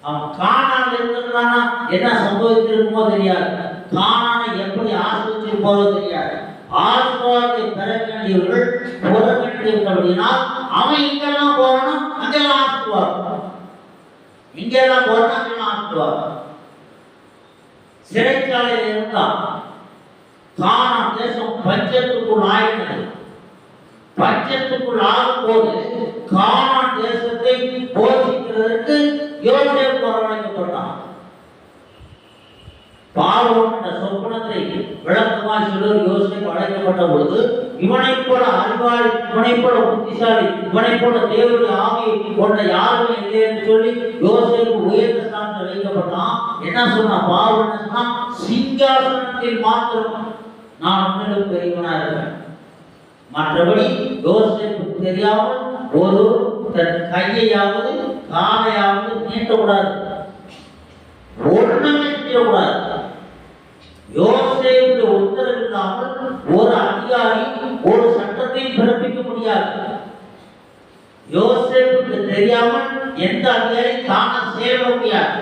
அவன் கானான் இருந்தானா என்ன சம்பவித்திருக்குமோ தெரியாது. கானானை எப்படி ஆசிரியிருப்போதோ தெரியாது. ஆசீர்வாதத்தை பெற வேண்டியவர்கள் புறக்கணித்தபடியினால் அவன் இங்கெல்லாம் போறான், அங்கெல்லாம் ஆசீர்வாதம், இங்கெல்லாம் போறான், அங்கெல்லாம் ஆசீர்வாதம். சிறைச்சாலையில் இருந்தான். கானான் தேசம் பஞ்சத்துக்குள் ஆயிட்டது. பஞ்சத்துக்குள் ஆகும்போது கானான் தேசத்தை போஷிக்கிறதற்கு யோசேப்பு வரவழைக்கப்பட்டான். பார்வோன் என்ற சொப்பனத்தை விளக்கமாய் சொல்லுவது யோசேப்பு அழைக்கப்பட்ட பொழுது இவனை போல அறிவாளி, இவனை போல புத்திசாலி, இவனை போல தேவனுடைய ஆவியை கொண்ட யாருமே இல்லை என்று சொல்லி யோசேப்பு உயர்ந்த ஸ்தானத்தில் வைக்கப்பட்டான். என்ன சொன்னா பார்வோன் சொன்னா, சிங்காசனத்தில் மாத்திரம் நான் உன்னிடம் பெரியவனா இருப்பேன், மற்றபடி யோசேப்புக்கு தெரியாமல் ஒரு தன் கையையாவது காலையாவது நீட்டக்கூடாது, ஒண்ணுமே செய்யக்கூடாது. யோசேப்புடைய உத்தரவு இல்லாமல் ஒரு அதிகாரி ஒரு சட்டத்தை பிறப்பிக்க முடியாது. யோசேப்புக்கு தெரியாமல் எந்த அதிகாரி தானே செய்ய முடியாது.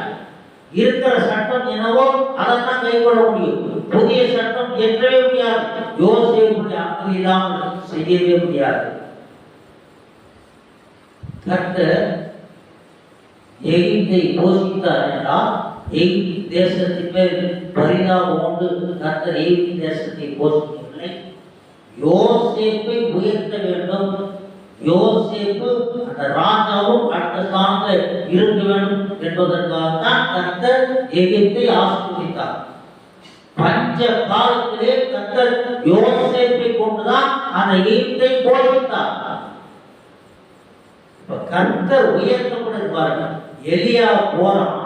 இருக்கிற சட்டம் என்னவோ அதைத்தான் கைக்கொள்ள முடியும். புதிய சட்டம் ஏற்றவே முடியாது. யோசேப்புடைய அனுமதி இல்லாமல் செய்யவே முடியாது. கர்த்தர் எகிப்தை போஷித்தார் என்றால் எகிப்து தேசத்தின் மேல் பரிதாபம் கொண்டு கர்த்தர் எகிப்து தேசத்தை போஷிக்கவில்லை. யோசேப்பை உயர்த்த வேண்டும். யோசேப்பு அந்த ராஜாவும் அடுத்த ஸ்தானத்தில் இருக்க வேண்டும் என்பதற்காகத்தான் கர்த்தர் எகிப்தை ஆசீர்வதித்தார். பஞ்ச காலத்திலே கர்த்தர் யோசேப்பை கொண்டுதான் அந்த எகிப்தை போஷித்தார். கர்த்தர் உயர்த்தப்படுவார். எலியா போறான்.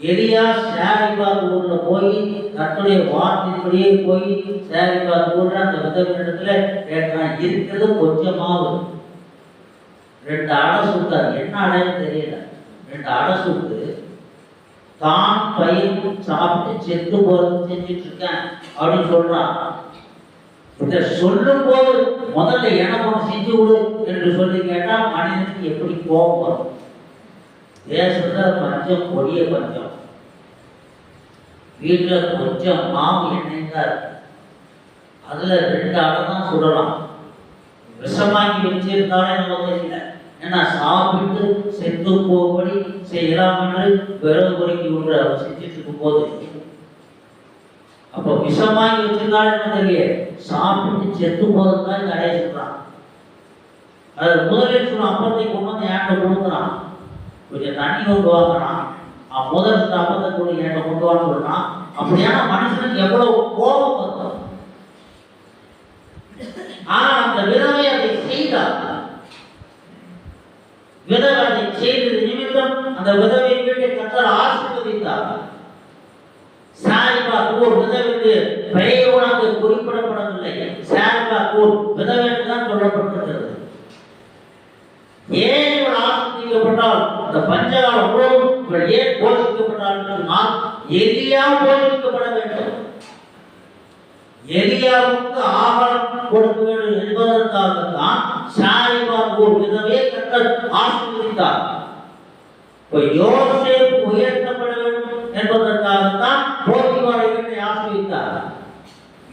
எலியா சாரிபாத் ஊர்ல போய் கர்த்தருடைய வார்த்தையின்படியே போய் சாரிபாத் ஊர்ல அந்த விதவிடத்துல கேட்கிறான். இருக்கிறது கொஞ்சமாவது 2 அடை சுட்டார். என்ன அடைன்னு தெரியல. 2 அடை சுட்டு தான் பயிர் சாப்பிட்டு செத்து போறது செஞ்சுட்டு இருக்கேன் அப்படின்னு சொல்றான். இதை சொல்லும் போது முதல்ல எனக்கு ஒன்று செஞ்சு விடு என்று சொல்லி கேட்டா மனிதனுக்கு எப்படி கோபம் வரும்? தேசத்துல பஞ்சம், கொடிய பஞ்சம். வீட்டுல கொஞ்சம் மாவு எண்ணெய் தான் இருக்கு. அதுல 2 அடை தான் சுடலாம். விஷமாக்கி வச்சிருந்தாலே நமக்கு தெரியல. ஏன்னா சாப்பிட்டு செத்து போகும்படி செய்யலாம் என்று விறகு பொறுக்கி ஒன்று அவர் செஞ்சுட்டு இருக்கும் போது அப்போ விஷமாகி வச்சிருந்தாலும் என்ன தெரியல, சாப்பிட்டு செத்து போதுதான் இந்த அடைய சொல்றான். அது முதலில் சொன்ன அப்பத்தை கொண்டு வந்து ஏன்ட்ட கொடுக்குறான். கொஞ்சம் தண்ணி கொண்டு வாங்குறான். முதல் அப்பத்தை கூட ஏன்ட்ட கொண்டு வாங்க சொல்றான். அப்படியான மனுஷனுக்கு எவ்வளவு கோபம் வரும். ஆனா அந்த விதவை அதை செய்தார். விதவை அதை செய்தது நிமித்தம் நிமித்தம் அந்த விதவை வீட்டை கர்த்தர் ஆசீர்வதித்தார். சாரிபா கூர் விதவைக்கு பெயரோடு அங்கு குறிப்பிடப்படவில்லை. சாரிபா கூர் விதவை என்று தான் சொல்லப்பட்டிருக்கிறது. ஏன் இவள் ஆசீர்வதிக்கப்பட்டால் இந்த பஞ்சகால முழுவதும் இவள் ஏன் போஷிக்கப்பட்டாள் என்று சொன்னால் எலியா போஷிக்கப்பட வேண்டும், எலியாவுக்கு ஆகாரம் கொடுக்க வேண்டும் என்பதற்காகத்தான் சாரிபா கூர் விதவையை கர்த்தர் ஆசீர்வதித்தார். இப்போ யோசேப்பு உயர்த்தப்பட வேண்டும் என்பதற்காகத்தான் போத்திபாரை வீட்டை ஆசீர்வதித்தார்.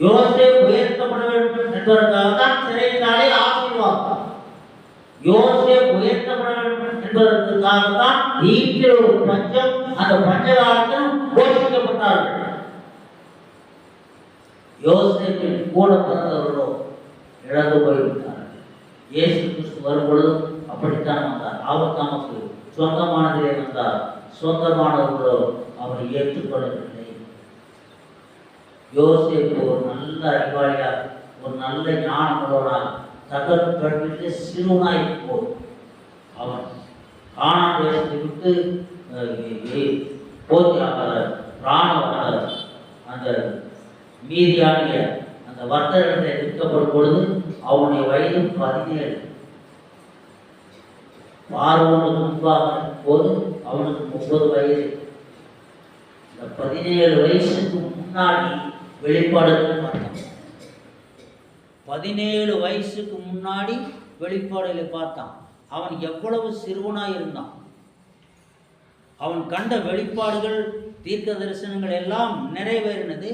யோசேப்பு உயர்த்தப்பட வேண்டும் என்பதற்காகத்தான் சிறைச்சாலை ஆசீர்வாதம். யோசேப்பு உயர்த்தப்பட வேண்டும் என்பதற்காகத்தான் வீட்டில் ஒரு பஞ்சம், அந்த பஞ்ச காலத்திலும் போஷிக்கப்பட்டார்கள். யோசேப்பின் கூட பிறந்தவர்களோ இழந்து போய்விட்டார்கள். இயேசு கிறிஸ்து வரும்பொழுதும் அப்படித்தான் வந்தார். அவர் தமக்கு சொந்தமானதிலே வந்தார், சொந்தமானவர்களோ அவரை ஏற்றுக்கொள்ளவில்லை. யோசேப்பு ஒரு நல்ல அறிவாளியா, ஒரு நல்ல ஞானங்களோட தகர்த்து சிறுவனாய் போய் அவன் கானான் தேசத்தை விட்டு அந்த மீதியாகிய அந்த வர்த்தகத்தை விற்கப்படும் பொழுது அவனுடைய வயது 17. பார்வோனுக்கு முன்பாக போது அவனுக்கு 30 வயது. இந்த 17 வயசுக்கு முன்னாடி வெளிப்பாடுகள் பார்த்தோம். 17 வயசுக்கு முன்னாடி வெளிப்பாடுகளை பார்த்தான். அவன் எவ்வளவு சிறுவனாய் இருந்தான். அவன் கண்ட வெளிப்பாடுகள், தீர்க்க தரிசனங்கள் எல்லாம் நிறைவேறினது.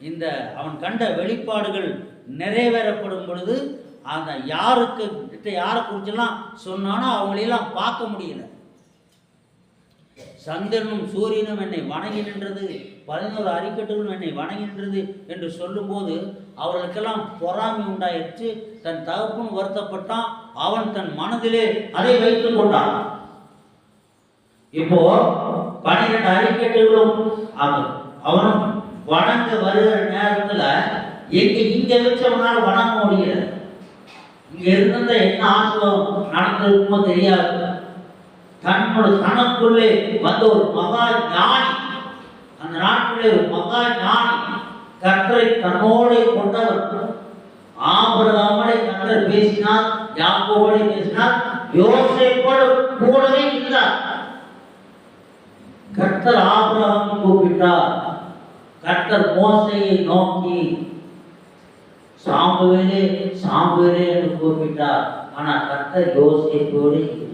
இந்த அவன் கண்ட வெளிப்பாடுகள் நிறைவேறப்படும் பொழுது அந்த யாரை குறிச்செல்லாம் சொன்னானோ அவங்களையெல்லாம் பார்க்க முடியல. சந்திரனும் சூரியனும் என்னை வணங்கி நின்றது, 11 அரிக்கட்டுகளும் என்னை வணங்கி நின்றது என்று சொல்லும்போது அவர்களுக்கெல்லாம் பொறாமை உண்டாயிடுச்சு. தன் தகப்பன் வருத்தப்பட்டான். அவன் தன் மனதிலே அதை வைத்துக் கொண்டான். இப்போ 12 அரிக்கட்டுகளும் அவனும் வணங்க வருகிற நேரத்துல இங்க வச்சவனால வணங்க முடியல. இங்க இருந்த என்ன ஆசிர்வாதம் நடந்திருக்குமோ தெரியாது. தனக்குள்ளே வந்த ஒரு மகா ஞானி, அந்த நாட்டிலே ஒரு மகா ஞானி, கர்த்தரை தன்னோடு கொண்டவர். ஆபிரகாமோடு கர்த்தர் பேசினார், யாக்கோபோடு பேசினார், யோசேப்போடு கூடவே இருந்தார். கர்த்தர் ஆபிரகாமை கூப்பிட்டார். கர்த்தர் மோசேயை நோக்கி சாமுவேலே சாமுவேலே என்று கூப்பிட்டார். ஆனா கர்த்தர் யோசேப்போடு இருந்தார்.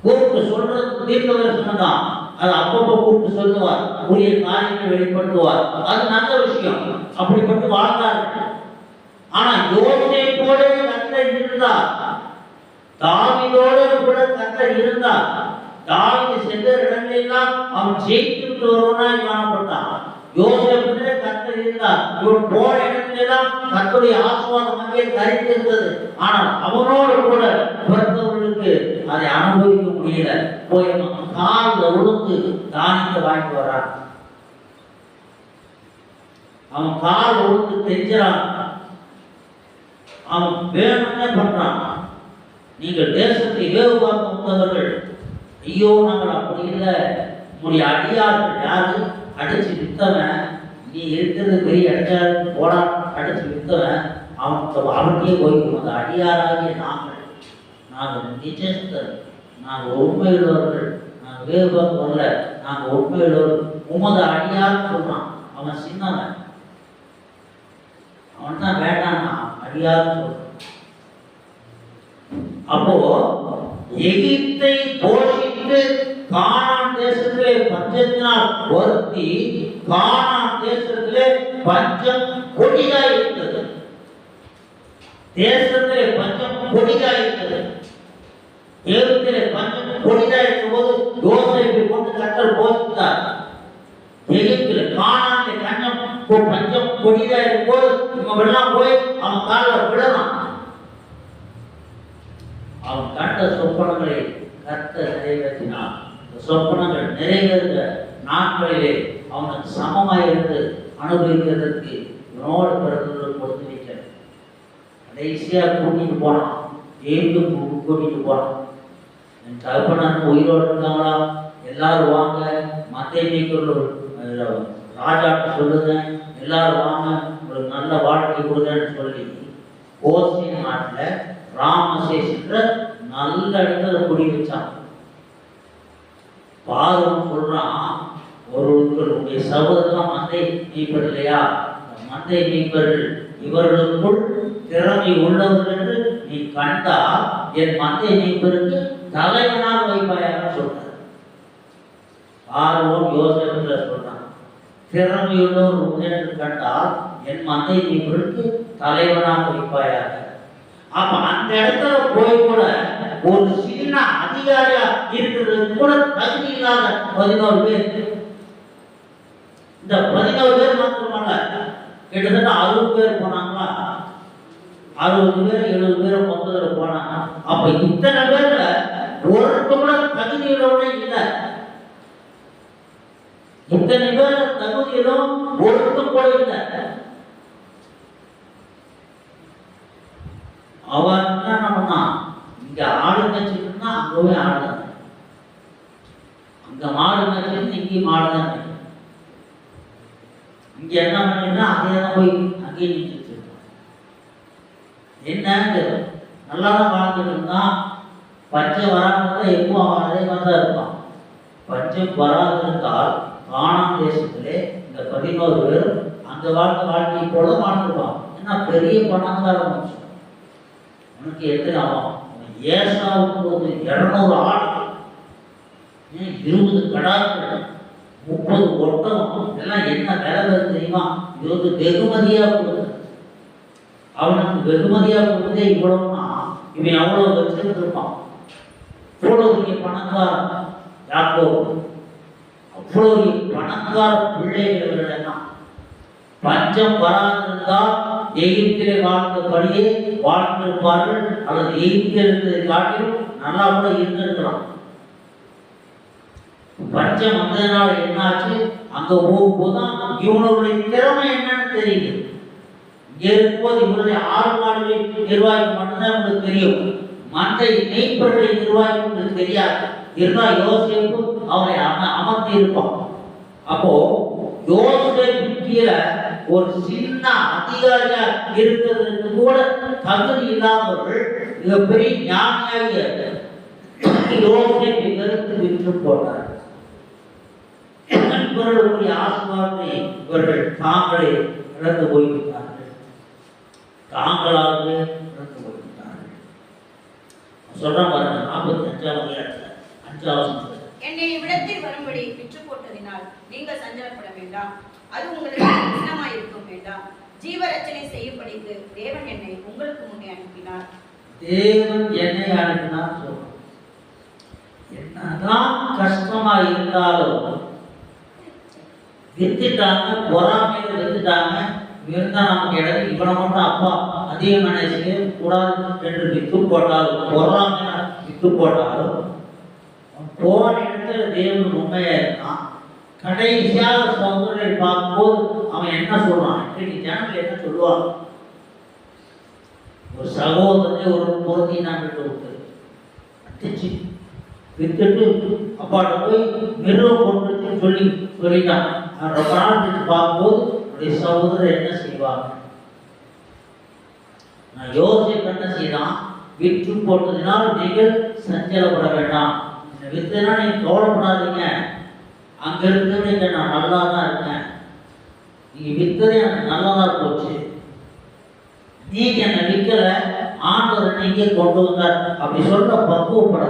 கூப்பிட்டு சொல்றது தீர்க்கதரிசனம் தான். அது அப்பப்போ கூப்பிட்டு சொல்லுவார், உரிய காரியங்களை வெளிப்படுத்துவார். அது நல்ல விஷயம். அப்படிப்பட்டு வாழ்ந்தார்கள். ஆனா யோசேப்போடு கர்த்தர் இருந்தார். தாவீதோடு கூட கர்த்தர் இருந்தார். தாவீது சென்ற இடங்களெல்லாம் அவன் ஜெயித்து வருவனாய் காணப்பட்டான். யோசேப்பிலே கர்த்தர் இருந்தார். இவன் போன இடங்களெல்லாம் கர்த்தருடைய ஆசீர்வாதம் அங்கே தரித்திருந்தது. ஆனால் அவனோடு கூட பிறந்தவர்களுக்கு அதை அனுபவிக்க முடியல. போய் காலில் விழுந்து தானியத்தை வாங்கிட்டு வரான். அவன் கால் விழுந்து தெரிஞ்சான். அவன் வேணும்னே பண்றான். நீங்கள் தேசத்தை வேவு பார்க்க வந்தவர்கள், ஐயோ நாங்கள் அப்படி இல்லை, உங்களுடைய அடியார்கள் யாரு அடிச்சு வித்தவன், நீ இருக்கிறது பெரிய அடியாருக்கு போடா அடிச்சு வித்தவன் அவனுக்கே போய்க்கும். அந்த அடியாராகிய நாங்கள் நிஜஸ்தர், நாங்கள் உண்மையுள்ளவர்கள், நாங்கள் வேவு பார்க்க வரல, நாங்கள் உண்மையுள்ளவர்கள், உமது அடியார்னு சொல்றான். அவன் சின்னவன், அவன் தான் வேண்டாம் அடியார்னு சொல்றான். அப்போ எகிப்தை போஷித்து கானான் தேசத்திலே பஞ்சத்தினால் வருத்தி கானான் தேசத்திலே பஞ்சம் கொடிதாய் இருந்தது. தேசத்திலே பஞ்சம் கொடிதாய் இருந்தது. எகிப்திலே பஞ்சம் கொடிதாய் இருக்கும்போது யோசேப்பை கொண்டு கர்த்தர் போஷித்தார். எகிப்திலே கானானிலே பஞ்சம் கொடிதாய் இருக்கும்போது இவன் வெள்ளம் போய் அவன் காலில் விடலாம். அவன் கண்ட சொப்பனங்களை கர்த்தர் நிறைவேற்றினான். சொப்பனங்கள் நிறைவேறுகிற நாட்களிலே அவனுக்கு சமமாய் இருந்து அனுபவிக்கிறதற்கு இவனோடு பிறந்தவர்கள் கொடுத்து வைக்கிறார். கடைசியா கூட்டிட்டு போனான், கூட்டிட்டு போனான். என் தகப்பனார் உயிரோடு இருக்காங்களா, எல்லாரும் வாங்க, மத்திய மீக்கொரு ராஜாட்ட சொல்லுங்க, எல்லாரும் வாங்க, ஒரு நல்ல வாழ்க்கை கொடுங்கன்னு சொல்லி கோசின் நாட்டில் ராமசேஷன்ற நல்ல இடத்துல குடி வச்சான். பார்வன் சொல்றான், ஒருவருடைய சகோதரன் மந்தை மீட்பர் இல்லையா, மந்தை மீட்பர்கள் இவர்களுக்குள் திறமை உள்ளவர்கள் என்று நீ கண்டா என் மந்தை மீட்பருக்கு தலைவனாக வைப்பாயாக சொல்றார். பார்வன் யோசேப்புல சொல்றான், திறமையுள்ளவர் என்று கண்டால் என் மந்தை மீட்பருக்கு தலைவனாக வைப்பாயாக. அப்ப அந்த இடத்துல போய் கூட ஒரு சின்ன அதிகாரியா இருக்கிறது கூட தகுதி இல்லாத 11 பேர். இந்த 11 பேர் மாத்திரமல்ல, கிட்டத்தட்ட 60 பேர் போனாங்களா, 60 பேர் 70 பேர் மொத்தத்தில் போனாங்க. அப்ப இத்தனை பேர்ல ஒருத்த கூட தகுதியுள்ளவனே இல்லை. இத்தனை பேர் தகுதியிலும் ஒருத்த கூட இல்லை. அவன் என்ன பண்ணா, இங்க ஆடு மேய்ச்சிருந்தா அங்கவே ஆடுதான், அங்க மாடு மேய்ச்சிருந்து இங்கேயும் மாடுதான். இங்க என்ன பண்ணிருந்தா அதே தான் போய் அங்கேயே நின்றுட்டு இருக்கான். என்ன நல்லா தான் வாழ்ந்துட்டு இருந்தான். பஞ்சம் வராமல் எப்போ அவன் அதே மாதிரி தான் இருப்பான். பஞ்சம் வராதிருந்தால் கானான் தேசத்திலே இந்த 11 பேர் அந்த வாழ்க்கை போல வாழ்ந்துருப்பான். ஏன்னா பெரிய பணக்கார மனுஷன். உனக்கு எத்தனை ஆகும்? ஏசாவுக்கு போது 200 ஆடு, 20 கடாக்கள், 30 ஒட்டகம், எல்லாம் என்ன விலை தெரியுமா? இது வந்து வெகுமதியா கொடுத்து, அவனுக்கு வெகுமதியா கொடுத்தே இவ்வளவுனா இவன் அவ்வளவு வச்சிருந்திருப்பான். அவ்வளவு பணக்காரன் யாக்கோபு, அவ்வளவு பணக்கார பிள்ளைகள். பஞ்சம் வராதிருந்தால் எகிப்திலே வாழ்ந்தபடியே வாழ்ந்திருப்பார்கள், அல்லது எகிப்தில் இருந்ததை காட்டிலும் நல்லா கூட இருந்திருக்கலாம். பஞ்சம் வந்ததுனால என்னாச்சு, அங்க போகும்போதுதான் இவனுடைய திறமை என்னன்னு தெரியுது. இங்க இருக்கும்போது இவருடைய 6 மாடுகளை நிர்வாகம் மட்டும்தான் உங்களுக்கு தெரியும், மந்தை மேய்ப்பர்களை நிர்வாகம் உங்களுக்கு தெரியாது. இருந்தா யோசேப்பு அவரை அமர்த்தி இருப்பான். அப்போ யோசேப்பு கீழே ஒரு சின்ன அதிகாரியா இருக்கிறதுக்கு கூட தகுதி இல்லாதவர்கள் மிகப்பெரிய ஞானியாக யோசேப்பை வெறுத்து விட்டு போனார். இவர்களுடைய ஆசீர்வாதத்தை இவர்கள் தாங்களே இழந்து போய்விட்டார்கள், தாங்களாக இழந்து போய்விட்டார்கள். சொல்ற பாருங்க 45வது 5வது, என்னை இவ்விடத்தில் வரும்படி விற்று போட்டதினால் நீங்கள் சஞ்சலப்பட வேண்டாம், அது உங்களுக்கு கடினமாய் இருக்கும் வேண்டாம். ஜீவரட்சணை செய்யும்படிக்கு தேவன் என்னை உங்களுக்கு முன்னே அனுப்பினார். தேவன் என்னை அனுப்பினார் சொல்றோம். என்னதான் கஷ்டமா இருந்தாலும் வித்துட்டாங்க, பொறாமையில வித்துட்டாங்க. இருந்தா நமக்கு இடம் இவ்வளவு மட்டும் அப்பா அதிகம் நினைச்சு கூடாது என்று வித்து போட்டாலும், பொறாமையில வித்து போட்டாலும் போன இடத்துல தேவன் உண்மையா இருந்தான். கடைசியாக சகோதரரை பார்க்கும்போது அவன் என்ன சொல்றான், இன்னைக்கு ஜனங்கள் என்ன சொல்லுவாங்க, ஒரு சகோதரனை ஒரு பொருத்தி நாங்கள் விட்டு அடிச்சு வித்துட்டு அப்பாட்ட போய் மிருகம் கொண்டு சொல்லிட்டான். ரொம்ப நாள் விட்டு பார்க்கும்போது என்னுடைய சகோதரர் என்ன செய்வாங்க? நான் யோசிப்பு என்ன செய்தான், விற்று போட்டதினால் நீங்கள் சஞ்சலப்பட வேண்டாம், வித்துனா நீங்க கவலைப்படாதீங்க, அங்க இருக்கிறவங்க நான் நல்லா தான் இருக்கேன், நீங்க வித்ததே எனக்கு நல்லதா போச்சு, நீங்க என்ன விற்கல, ஆண்டவர் நீங்க கொண்டு வந்தார் அப்படி சொல்ல பக்குவப்பட.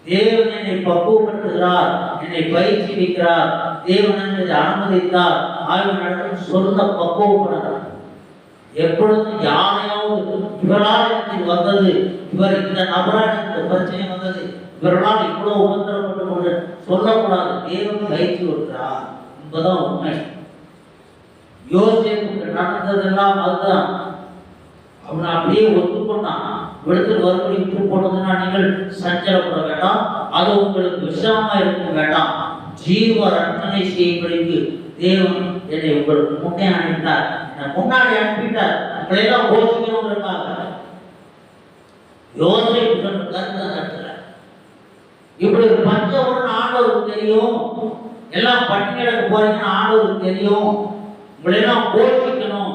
தேவன் என்னை பக்குவப்படுத்துகிறார், என்னை பயிற்சி வைக்கிறார், தேவன் என்னை அனுமதித்தார், ஆய்வு நடக்கும் சொல்ல பக்குவப்படுகிறார். எப்பொழுதும் யாரையாவது இவரால் எனக்கு வந்தது, இவர் இந்த நபரால் இந்த பிரச்சனை வந்தது, இவர்களால் இவ்வளவு உபத்திரப்பட்டு கொண்டு சொல்லக்கூடாது. தேவன் பயிற்சி கொடுக்கிறார் என்பதுதான் உண்மை. யோசேப்புக்கு நடந்ததெல்லாம் அதுதான். அவன் அப்படியே ஒத்துக்கொண்டான். விடுதல் வரும்படி விட்டு போனதுன்னா நீங்கள் சஞ்சலப்பட வேண்டாம், அது உங்களுக்கு விஷயமா இருக்க வேண்டாம், ஜீவ ரட்சணை செய்யும்படிக்கு தேவன் என்னை உங்களுக்கு முன்னே அனுப்பினார், என்னை முன்னாடி அனுப்பிட்டார். உங்களையெல்லாம் யோசிக்கணுங்கிறதுக்காக யோசிப்பு கருத்து இடத்துல இப்படி ஒரு பஞ்சவர்ண ஆண்டவருக்கு தெரியும். எல்லாம் பட்டினிகளுக்கு போறீங்கன்னு ஆண்டவருக்கு தெரியும். உங்களெல்லாம் போஷிக்கணும்.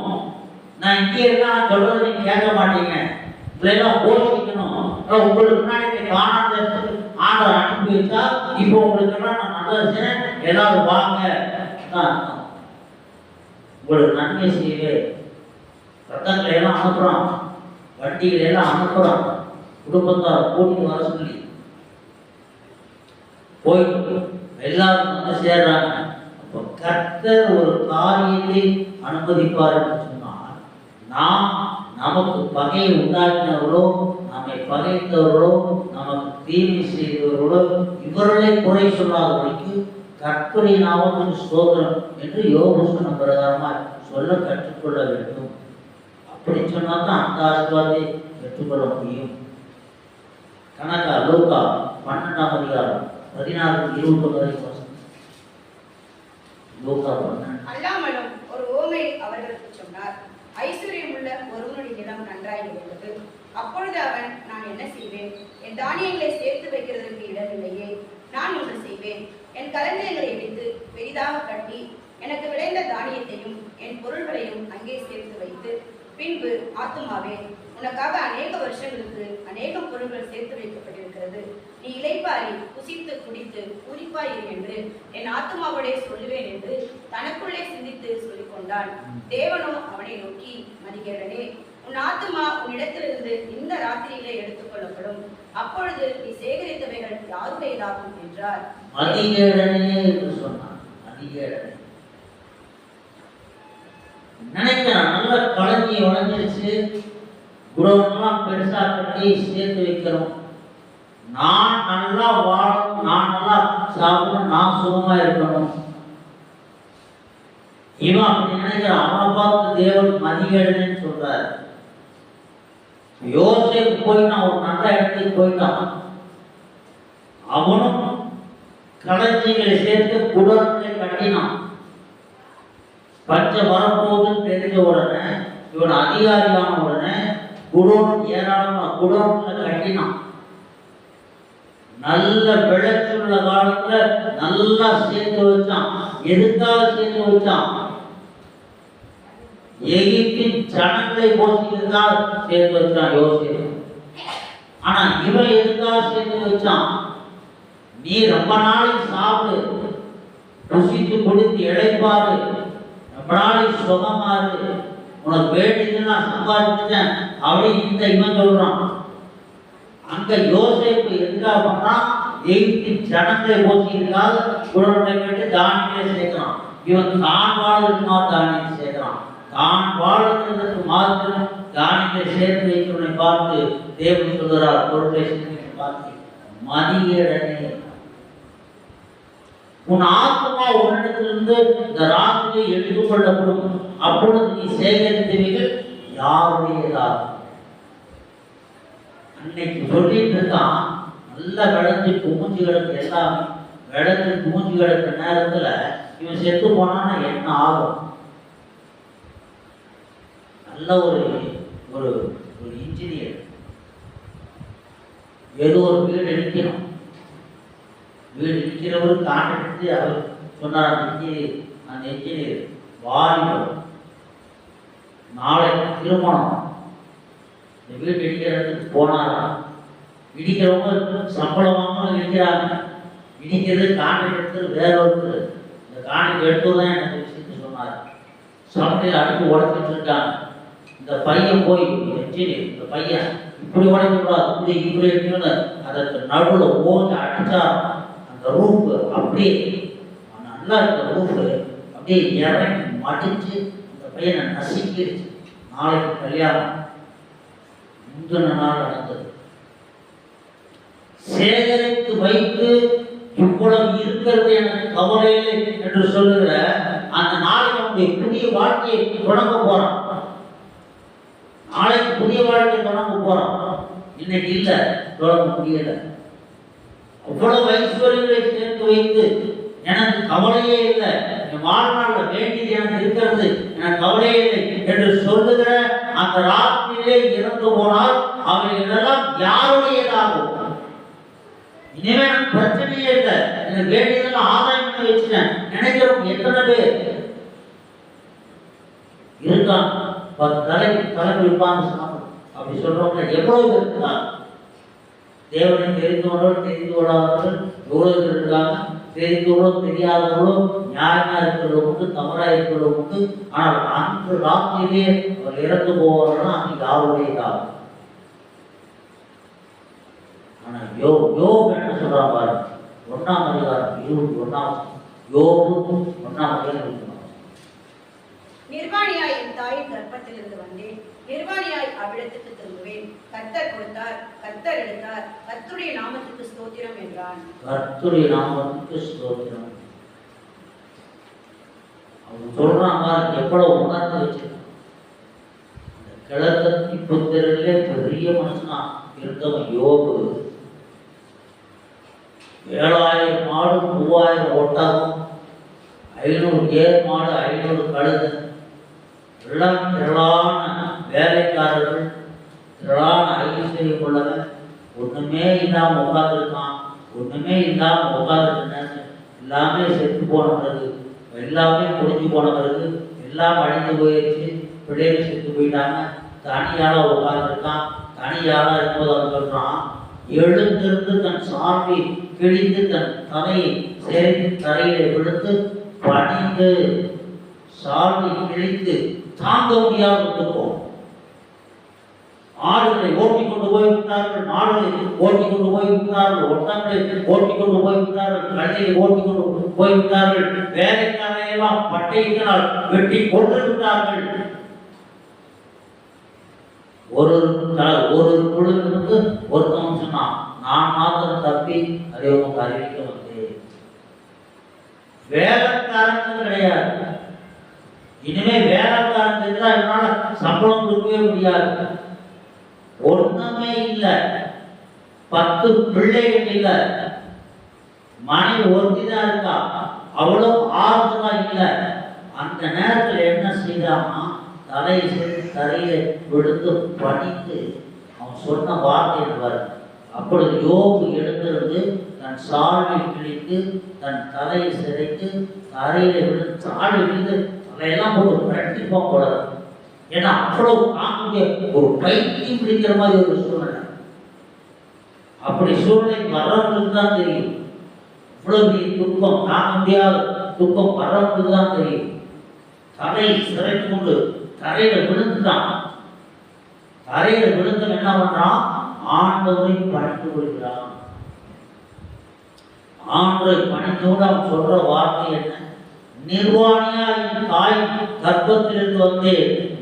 நான் இங்கே எல்லாம் சொல்றது நீங்க கேட்க மாட்டீங்க. உங்களெல்லாம் போஷிக்கணும். உங்களுக்கு முன்னாடி காணாத ஆண்டவர் அனுப்பி வச்சா இப்போ உங்களுக்கு எல்லாம் நான் நல்ல எல்லாரும் வாங்க. உங்களுக்கு நன்மை செய்யவே ரத்தங்களை எல்லாம் அனுப்புறான், வண்டிகளை எல்லாம் அனுப்புறான், குடும்பத்தார் கூட்டிட்டு வர சொல்லி போயிட்டு எல்லாரும் வந்து சேர்றாங்க. அப்போ கர்த்தர் ஒரு காரியத்தை அனுமதிப்பார் என்று சொன்னால், நாம் நமக்கு பகையை உண்டாக்கினவர்களோ, நம்மை பகைத்தவர்களோ, நமக்கு தீமை செய்தவர்களோ இவர்களை குறை சொல்லாதவர்களுக்கு கர்த்தருடைய நாமத்தின் ஸ்தோத்திரம் என்று யோபு சொன்ன பிரகாரமாக சொல்ல கற்றுக்கொள்ள வேண்டும். அப்படி சொன்னால் தான் அந்த ஆசீர்வாதத்தை பெற்றுக்கொள்ள முடியும். கணக்கா லூக்கா 12ஆம் அதிகாரம் 16-29 லூக்கா 12. அல்லாமலும் ஒரு ஓமை அவர்களுக்கு சொன்னார். ஐஸ்வர்யம் உள்ள ஒருவனுடைய நிலம் நன்றாய் இருந்தது. அப்பொழுது அவன், நான் என்ன செய்வேன்? என் தானியங்களை சேர்த்து வைக்கிறதற்கு இடமில்லையே. நான் ஒன்று செய்வேன். என் களஞ்சியங்களை இடித்து பெரிதாக கட்டி எனக்கு விளைந்த தானியத்தையும் என் பொருள்களையும் அங்கே சேர்த்து வைத்து, பின்பு ஆத்துமாவே, உனக்காக அநேக வருஷங்களுக்கு அநேகம் பொருள்கள் சேர்த்து வைக்கப்பட்டிருக்கிறது. நீ இளைப்பாரி புசித்து குடித்து பூரிப்பாயிரு என்று என் ஆத்துமாவோடே சொல்லுவேன் என்று தனக்குள்ளே சிந்தித்து சொல்லிக் கொண்டான். தேவனோ அவனை நோக்கி, மதிகேடனே, உன் ஆத்துமா உன்னிடத்திலிருந்து இந்த ராத்திரியிலே எடுத்துக் கொள்ளப்படும். அப்பொழுது நீ சேகரித்தவைகள் யாருடையதாகும் என்றார். மதிகேடனே என்று சொன்னான். மதிகேடனே நினைக்கிறான், நல்ல களஞ்சி உடஞ்சிருச்சு, குடோன்லாம் பெருசா கட்டி சேர்த்து வைக்கிறோம், நான் நல்லா வாழணும், நான் நல்லா சாப்பிடணும், நான் சுகமா இருக்கணும். இவன் அப்படி நினைக்கிறான். அவனை பார்த்து தேவன் மதிகேடனேன்னு சொல்றாரு. யோசேப்பு போயிட்டான், ஒரு நல்ல இடத்துக்கு போயிட்டான். அவனும் களஞ்சிகளை சேர்த்து குடோன்களை கட்டினான். பஞ்சம் வரப்போகுதுன்னு தெரிஞ்ச உடனே, இவன் அதிகாரியான உடனே குடோன் ஏராளமா குடோன்ல கட்டினான். நல்ல விளைச்சல் காலத்துல நல்லா சேர்த்து வச்சான். எதுக்காக சேர்த்து வச்சான்? எகிப்தின் ஜனங்களை போஷிக்கிறதுக்காக சேர்த்து வச்சான் யோசேப்பு. ஆனா இவன் எதுக்காக சேர்த்து வச்சான்? நீ ரொம்ப நாளைக்கு சாப்பிடு, ருசித்து குடித்து இழைப்பாரு, ரொம்ப நாளைக்கு சுகமாறு, உனக்கு வேண்டியது நான் சம்பாதிச்சேன் அப்படின்னு இவன் சொல்றான். அங்க யோசேப்பு எதுக்காக பண்றான்? எகிப்தின் ஜனங்களை போஷிக்கிறதுக்காக குடோன்களை கேட்டு தானியங்களை சேர்க்கிறான். இவன் தான் வாழ்றதுக்கு தானியத்தை சேர்க்கிறான். தான் வாழ்றதுக்கு மாத்திரம் தானியத்தை சேர்த்து வைக்கிறவனை பார்த்து தேவன் சொல்கிறார், பொருளை பார்த்து, மதிகேடனே, உன் ஆத்மா உன்னிடத்திலிருந்து இந்த ராத்திரி எடுத்துக் கொள்ளப்படும். அப்பொழுது நீ சேகரித்தவைகள் யாருடையதாகும்? அன்னைக்கு சொல்லிட்டு இருக்கான், நல்லா விளைஞ்சு குமிஞ்சு கிடக்கு, எல்லாமே விளைஞ்சு குமிஞ்சு கிடக்கிற நேரத்துல இவன் செத்து போனான்னா என்ன ஆகும்? நல்ல ஒரு ஒரு ஒரு இன்ஜினியர் ஏதோ ஒரு வீடு இடிக்கணும். வீடு இடிக்கிறவர் கான்ட்ராக்ட் அவர் சொன்னார், அந்த இன்ஜினியர் வாலிபர், நாளை திருமணம், இந்த வீடு இடிக்கிறதுக்கு போனாரா? இடிக்கிறவங்க சம்பளம் வாங்க இடிக்கிறாங்க. இடிக்கிறது கான்ட்ராக்ட் எடுத்து வேற ஒருத்தர் இந்த கான்ட்ராக்ட் எடுத்துதான் எனக்கு விஷயத்து சொன்னார். சமையல் அடுத்து உடச்சிட்டு இருக்காங்க. இந்த பையன் போய் இன்ஜினியர், இந்த பையன் இப்படி உடைக்கூடாது, இப்படி இப்படி இருக்குன்னு அதற்கு நடுவில் ஓங்க அடிச்சா அந்த ரூஃப் அப்படியே நல்லா இருக்க ரூஃப் அப்படியே இறங்கி மடிச்சு அந்த பையனை நசுக்கிடுச்சு. நாளைக்கு கல்யாணம், முந்தின நாள் நடந்தது. சேகரித்து வைத்து இவ்வளவு இருக்கிறது எனக்கு கவலையில்லை என்று சொல்லுகிற அந்த நாளைக்கு அவனுடைய புதிய வாழ்க்கையை தொடங்க போறான். நாளைக்கு புதிய வாழ்க்கையை தொடங்க போறான். இன்னைக்கு இல்ல, தொடங்க முடியல. அவ்வளவு ஐஸ்வர்யங்களை சேர்த்து வைத்து எனக்கு கவலையே இல்லை, என் வாழ்நாளில் வேண்டியது எனக்கு இருக்கிறது, எனக்கு கவலையே இல்லை என்று சொல்லுகிற அந்த ராத்திரியிலே இறந்து போனால் அவைகளெல்லாம் யாருடையதாகும்? இனிமே எனக்கு பிரச்சனையே இல்லை, எனக்கு வேண்டியதெல்லாம் ஆதாயம் பண்ணி வச்சுட்டேன் நினைக்கிறவங்க எத்தனை பேர் இருக்கான்? 10 தலைக்கு உட்கார்ந்து சாப்பிடும் அப்படி சொல்றவங்க எவ்வளவு பேர் இருக்காங்க? தேவனை தெரிந்தவர்கள் தெரிந்து கொள்ளாதவர்கள் எவ்வளவு பேர் இருக்காங்க? தெரிந்தவர்களோ தெரியாதவர்களோ நியாயமா இருக்கிறவங்க உண்டு, தவறா இருக்கிறவங்க உண்டு. ஆனால் அன்று ராத்திரியே அவர் இறந்து போவார்கள். அன்னைக்கு யாருடையதாக. ஆனா யோபு என்ன சொல்றான் பாருங்க, 1ஆம் அதிகாரம் 21ஆம் யோபு 1ஆம் அதிகாரம். நிர்வாணியாய் என் தாயின் கர்ப்பத்திலிருந்து வந்தேன், நிர்வாணியாய் அவ்விடத்துக்கு திரும்புவேன். கர்த்தர் கொடுத்தார், கர்த்தர் எடுத்தார், கர்த்தருடைய நாமத்துக்கு ஸ்தோத்திரம் என்றான். கர்த்தருடைய நாமத்துக்கு ஸ்தோத்திரம். அவன் சொல்றான் பாருங்க, எவ்வளவு உணர்ந்து வச்சிருக்கான். அந்த கிழக்கத்தி புத்திரர்களே பெரிய மனுஷனா இருந்தவன் யோபு. 7000 மாடு, 3000 ஒட்டகம், 500 ஏர் மாடு, 500 கழுதை, எல்லாம் திரளான வேலைக்காரர்கள், திரளான ஐஸ்வர்யம் உள்ளவன். ஒண்ணுமே இல்லாம உட்கார்ந்துருக்கான். ஒண்ணுமே இல்லாம உட்கார்ந்துருக்க எல்லாமே செத்து போன பிறகு, எல்லாமே முடிஞ்சு போன பிறகு, எல்லாம் அழிந்து போயிடுச்சு. பிள்ளைகள் செத்து போயிட்டாங்க. தனியால உட்கார்ந்துருக்கான். தனியால இருக்கும்போது அவன் சொல்றான், எழுந்திருந்து தன் சார்பை கிழித்து தன் தலையை சேர்த்து தரையில விழுந்து பணிந்து சார்பை கிழித்து தாங்க முடியாத இருக்கும். ஆடுகளை ஓட்டி கொண்டு போய் விட்டார்கள், மாடுகளை ஓட்டி கொண்டு போய் விட்டார்கள், ஒட்டங்களை ஓட்டி கொண்டு போய் விட்டார்கள், கழுதையை ஓட்டி கொண்டு போய் விட்டார்கள், வேலைக்காரையெல்லாம் பட்டையினால் வெட்டி கொண்டு விட்டார்கள். ஒரு குழுவிலிருந்து ஒருத்தவன் சொன்னான், நான் மாத்திரம் தப்பி அதை உங்களுக்கு அறிவிக்க வந்தேன். வேலைக்காரங்க கிடையாது. இனிமே வேலைக்காரங்க இருந்தா என்னால சம்பளம் கொடுக்கவே முடியாது. ஒண்ணுமே இல்லை, 10 பிள்ளைகள் இல்லை, மனைவி ஒருத்திதான் இருக்கா, அவ்வளவு ஆறுதலா இல்லை. அந்த நேரத்தில் என்ன செய்தாமா, தலையை சேர்த்து தரையில விழுந்து பணித்து அவன் சொன்ன வார்த்தை என்பார். அப்பொழுது யோபு எழுந்திருந்து தன் சால்வை கிழித்து தன் தலையை சிரைத்து தரையில விழுந்து சாடி விழுந்து அதையெல்லாம் போட்டு பிரட்டிப்போம் போல. ஏன்னா அவ்வளவு தாங்க ஒரு பைத்தியம் பிடிக்கிற மாதிரி ஒரு சூழ்நிலை. அப்படி சூழ்நிலை வர்றவங்களுக்கு தான் தெரியும். இவ்வளவு துக்கம் தாங்க முடியாத துக்கம் வர்றவங்களுக்கு தான் தெரியும். தலையை சிரைத்து கொண்டு தரையில விழுந்துட்டான். தரையில விழுந்து என்ன பண்றான், ஆண்டவரை பணிந்து கொள்கிறான். ஆண்டவரை பணிந்தோடு அவன் சொல்ற வார்த்தை என்ன, நிர்வாணியா என் தாய் கர்ப்பத்திலிருந்து வந்து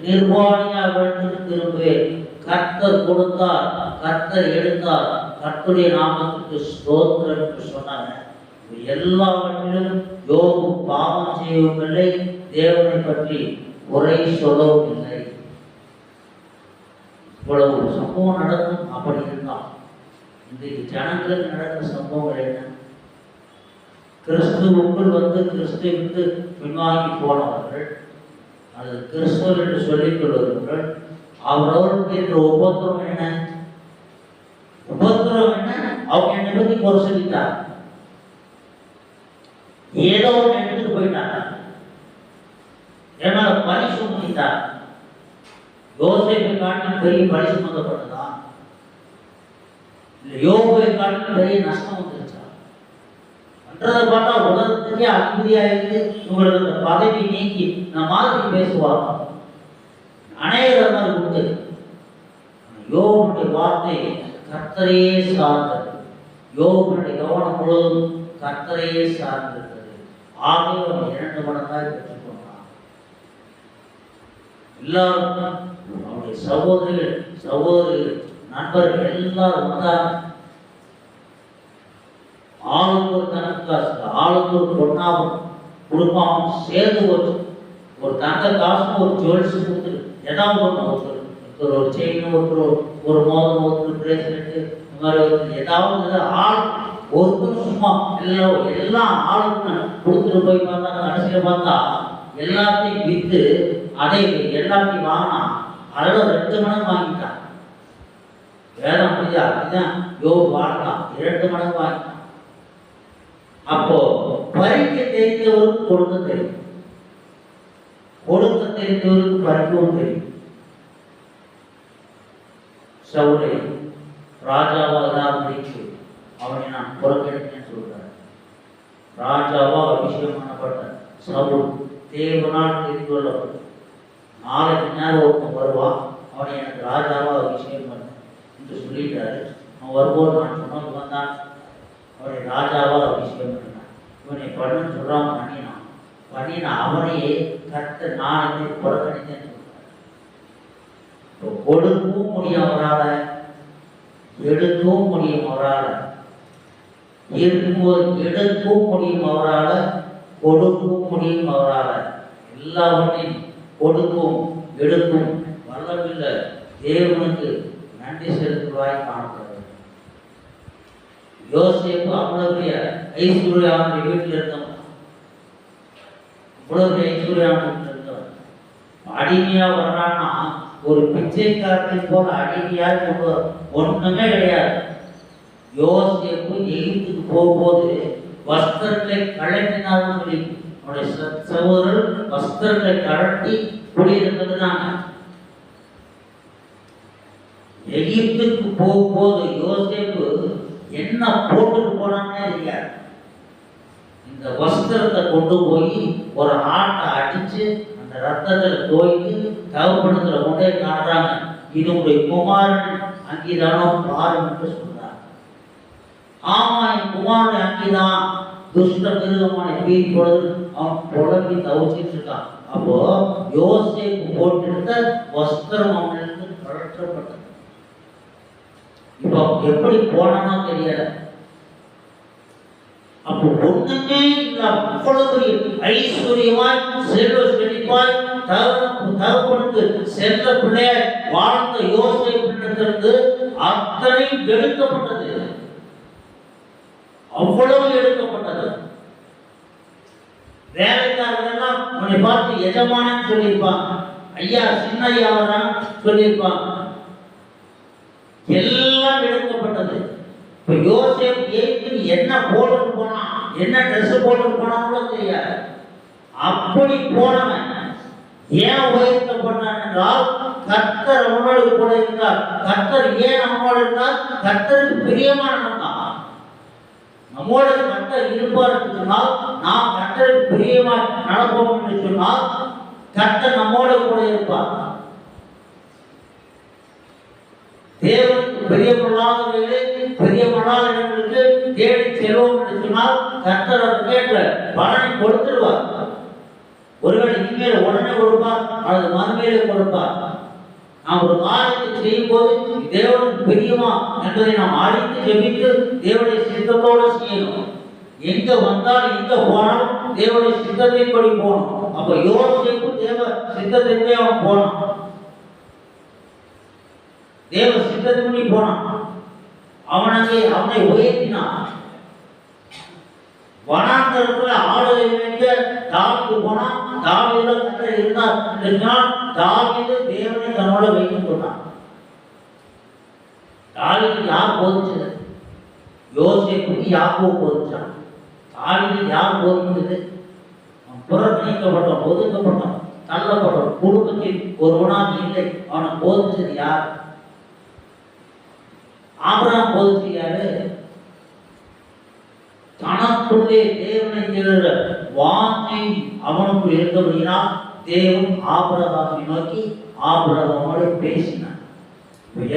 நிர்வாணியா விழுந்து திரும்புவேன். கர்த்தர் கொடுத்தார், கர்த்தர் எடுத்தார், கர்த்தருடைய நாமத்துக்கு ஸ்தோத்திரம் என்று சொன்னாங்க. எல்லாவற்றிலும் யோபு பாவம் செய்யவும் இல்லை, தேவனை பற்றி குறை சொல்லவும் இல்லை. இவ்வளவு ஒரு சம்பவம் நடக்கும். அப்படி இருந்தால் இன்றைக்கு ஜனங்களுக்கு நடக்கிற சம்பவங்கள் என்ன, கிறிஸ்துவுக்குள் வந்து கிறிஸ்துவை விட்டு பின்வாங்கி போனவர்கள் அல்லது கிறிஸ்துவர் என்று சொல்லிக் கொள்வர்கள், அவரவர்களுக்கு என்ற உபத்திரம் என்ன, உபத்திரம் என்ன, அவங்க என்னை பற்றி குறை சொல்லிட்டார், ஏதோ ஒன்று எடுத்துட்டு போயிட்டாங்க, ஏன்னா பழி சுமத்திட்டார். யோசேப்பை காட்டிலும் பெரிய பழி சுமத்தப்பட்டதா, இல்லை யோபுவை காட்டிலும் பெரிய நஷ்டம் வந்துருச்சா? அன்றதை பார்த்தா உலகத்துக்கே அனுமதியா இருந்து உங்களுக்கு அந்த பதவி நீக்கி நான் மாதிரி பேசுவாங்க அநேகர் மாதிரி உண்டு. யோபுடைய வார்த்தை கர்த்தரையே சார்ந்தது. யோபுடைய கவனம் முழுவதும் கர்த்தரையே சார்ந்திருக்கிறது. ஆகவே அவன் 2 மடங்காய் பெற்றுக்கொண்டான். எல்லாரும் அவருடைய சகோதரிகள் சகோதரிகள் நண்பர்கள் எல்லாரும் வந்தாங்க. ஆளுக்கு ஒரு கணக்கு காசு, ஆளுக்கு ஒரு பொண்ணாவும் குடும்பமும் சேர்ந்து ஒரு தங்க காசும் ஒரு ஜுவல்ஸ் கொடுத்து ஏதாவது ஒன்று, ஒருத்தர் ஒரு செயின், ஒருத்தர் ஒரு மோதம், ஒருத்தர் பிரேஸ்லெட்டு, இந்த மாதிரி ஏதாவது ஆள் ஒருத்தர் சும்மா எல்லாம் ஆளுக்கு கொடுத்துட்டு போய் பார்த்தா கடைசியில் பார்த்தா எல்லாத்தையும் விற்று அதை எல்லாத்தையும் வாங்கினா அதோட 2 மடங்கு வாங்கிட்டான். வேதம் முடிஞ்சா அப்படிதான் யோபு வாழ்ந்தான், 2 மடங்கு வாங்கினான். அப்போ பறிக்க தெரிந்தவருக்கு கொடுக்க தெரியும், கொடுக்க தெரிந்தவருக்கு பறிக்கவும் தெரியும். சவுலை ராஜாவாக பிடிச்சு அவனை நான் புறக்கணித்தேன்னு சொல்றார். ராஜாவா அபிஷேகம் பண்ணப்பட்ட சவுல் தேவனால் தெரிந்து கொள்ளப்பட்ட 4 நேரம் ஒருத்தன் வருவான், அவனை எனக்கு ராஜாவா அபிஷேகம் பண்ண என்று சொல்லிட்டாரு. அவன் வரும்போது நான் சொன்னது வந்தான், அவனை ராஜாவா அபிஷேகம் பண்ணினான். இவனை பண்ணுன்னு சொல்றான், பண்ணின அவனையே கத்த நான் புறக்கணித்தேன்னு சொல்றார். கொடுக்கவும் முடியும் அவரால, எடுக்கவும் முடியும் அவரால, இருக்கும்போது எடுக்கவும் முடியும் அவரால, கொடுக்கவும் முடியும் அவரால. எல்லாவற்றையும் கொடுக்கும் எடுக்கும் வல்லமில்ல தேவனுக்கு நன்றி செலுத்துவாய் காணப்படுகிறது. யோசேப்பு அவ்வளவு ஐஸ்வர்யாவுடைய வீட்டில் இருந்தவன், இவ்வளவு ஐஸ்வர்யாவுடைய வீட்டில் இருந்தவன். அடிமையா வர்றான்னா ஒரு பிச்சைக்காரனை போல அடிமையா கொண்டு ஒண்ணுமே கிடையாது. யோசேப்பு எகிப்துக்கு போகும்போது வஸ்திரங்களை கழட்டினாலும் சொல்லி அவருடைய சகோதரர் வஸ்திரங்களை கழட்டி குடியிருந்ததுனாங்க. எகிப்துக்கு போகும்போது யோசேப்பு என்ன போட்டுட்டு போனான்னே தெரியாது. இந்த வஸ்திரத்தை கொண்டு போய் ஒரு ஆட்டை அடிச்சு அந்த ரத்தத்தில் தோய்த்து தவப்படுத்துல கொண்டே காட்டுறாங்க. இது உங்களுடைய குமாரன் அங்கீதானோ பாருங்க என்று சொல்றாங்க. ஆமா, என் குமாரனுடைய அங்கீதான். துஷ்ட மிருகமான வீண் பொழுது அவன் புலம்பி தவிச்சிட்டு இருக்கான். அப்போ யோசேப்பு போட்டிருந்த வஸ்திரம் அவனுக்கு கழற்றப்பட்டது. இப்போ எப்படி போனானோ தெரியல. அப்போ ஒண்ணுமே இல்லாம அவ்வளவு ஐஸ்வர்யமாய் செல்வ செழிப்பாய் தகப்பனுக்கு செல்ல பிள்ளையாய் வாழ்ந்த யோசேப்பிடத்திலிருந்து அத்தனை எடுக்கப்பட்டது, அவ்வளவு எடுக்கப்பட்டது. வேலைக்காரர்கள் உன்னை பார்த்து எஜமானன்னு சொல்லியிருப்பாங்க, ஐயா சின்ன ஐயாவதான் சொல்லியிருப்பாங்க. எல்லாம் எடுக்கப்பட்டது. இப்ப யோசேப்பு ஏற்று என்ன போட்டுட்டு போனான், என்ன ட்ரெஸ் போட்டுட்டு போனான்னு தெரியாது. அப்படி போனவன் ஏன் உயர்த்தப்பட்டான் என்றால் கர்த்தர் அவனோடு கூட இருந்தார். கர்த்தர் ஏன் நம்மோடு இருந்தார்? கர்த்தருக்கு பிரியமானவன் தான். நம்மோட கர்த்தர் இருப்பார் என்று சொன்னால், நாம் கர்த்தருக்கு பிரியமாக நடப்போம் என்று சொன்னால் கர்த்தர் நம்மோட கூட இருப்பார். தேவனுக்கு பிரியப்படாதவர்களே பிரியப்படாத இடங்களுக்கு தேடி செல்வோம் என்று சொன்னால் கர்த்தர் அதை கேட்க பலனை கொடுத்துருவார். ஒருவேளை இனிமேல் உடனே கொடுப்பார் அல்லது மறுமையிலே கொடுப்பார். நாம் ஒரு காரியத்தை செய்யும் போது தேவனுக்கு பிரியமா என்பதை நாம் அறிந்து ஜெபித்து தேவனுடைய சித்தத்தோடு செய்யணும். எங்க வந்தாலும் எங்க போனாலும் தேவனுடைய சித்தத்தின்படி போகணும். அப்ப யோசேப்பு தேவ சித்தத்தின்படி அவன் போனான், தேவ சித்தத்தின்படி போனான். அவனை உயர்த்தினான். வனாந்தரத்துல ஆடுகளை மேய்க்க தாவீது போனான். தாவீதுல கர்த்தர் இருந்தார் என்றால் தாவீது தேவனை தன்னோட வைத்துக் கொண்டான். தாவீது யார் போதிச்சது? யோசேப்புக்கு யாக்கோபு போதிச்சான். தாவீது யார் போதிச்சது? புறக்கணிக்கப்பட்டவன், ஒதுக்கப்பட்டவன், தள்ளப்பட்டவன், குடும்பத்தில் ஒருவனாக இல்லை. அவனை போதிச்சது யார்? ஆபிரகாம் போதிச்சது யாரு? தனக்குள்ளே தேவனை தேடுகிற வாஞ்சை அவனுக்கு இருந்தபடியால் தேவன் ஆபிரகாமை நோக்கி ஆபிரகாமோடு பேசினார்.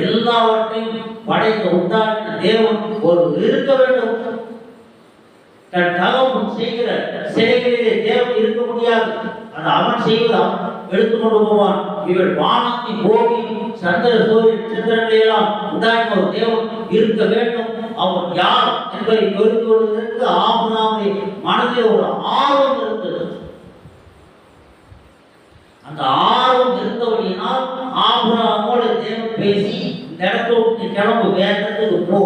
எல்லாவற்றையும் படைத்த உண்டான தேவன் ஒரு இருக்க வேண்டும். தன் தகவல் செய்கிற செயல்களிலே தேவன் இருக்க முடியாது. அது அவன் செய்வது அவன் எடுத்துக்கொண்டு போவான். இவள் வானத்தின் பூமியும் சந்திர சூரிய நட்சத்திரங்களையெல்லாம் உண்டான ஒரு தேவன் இருக்க வேண்டும். அவன் யார் என்பதை தெரிந்து கொள்வதற்கு ஆபிரகாமுடைய மனதில் ஒரு ஆர்வம் இருந்தது. அந்த ஆர்வம் இருந்தபடியினால் ஆபிரகாமோடு தேவன் பேசி இந்த இடத்தை விட்டு கிளம்பு, வேற இடத்துக்கு போ.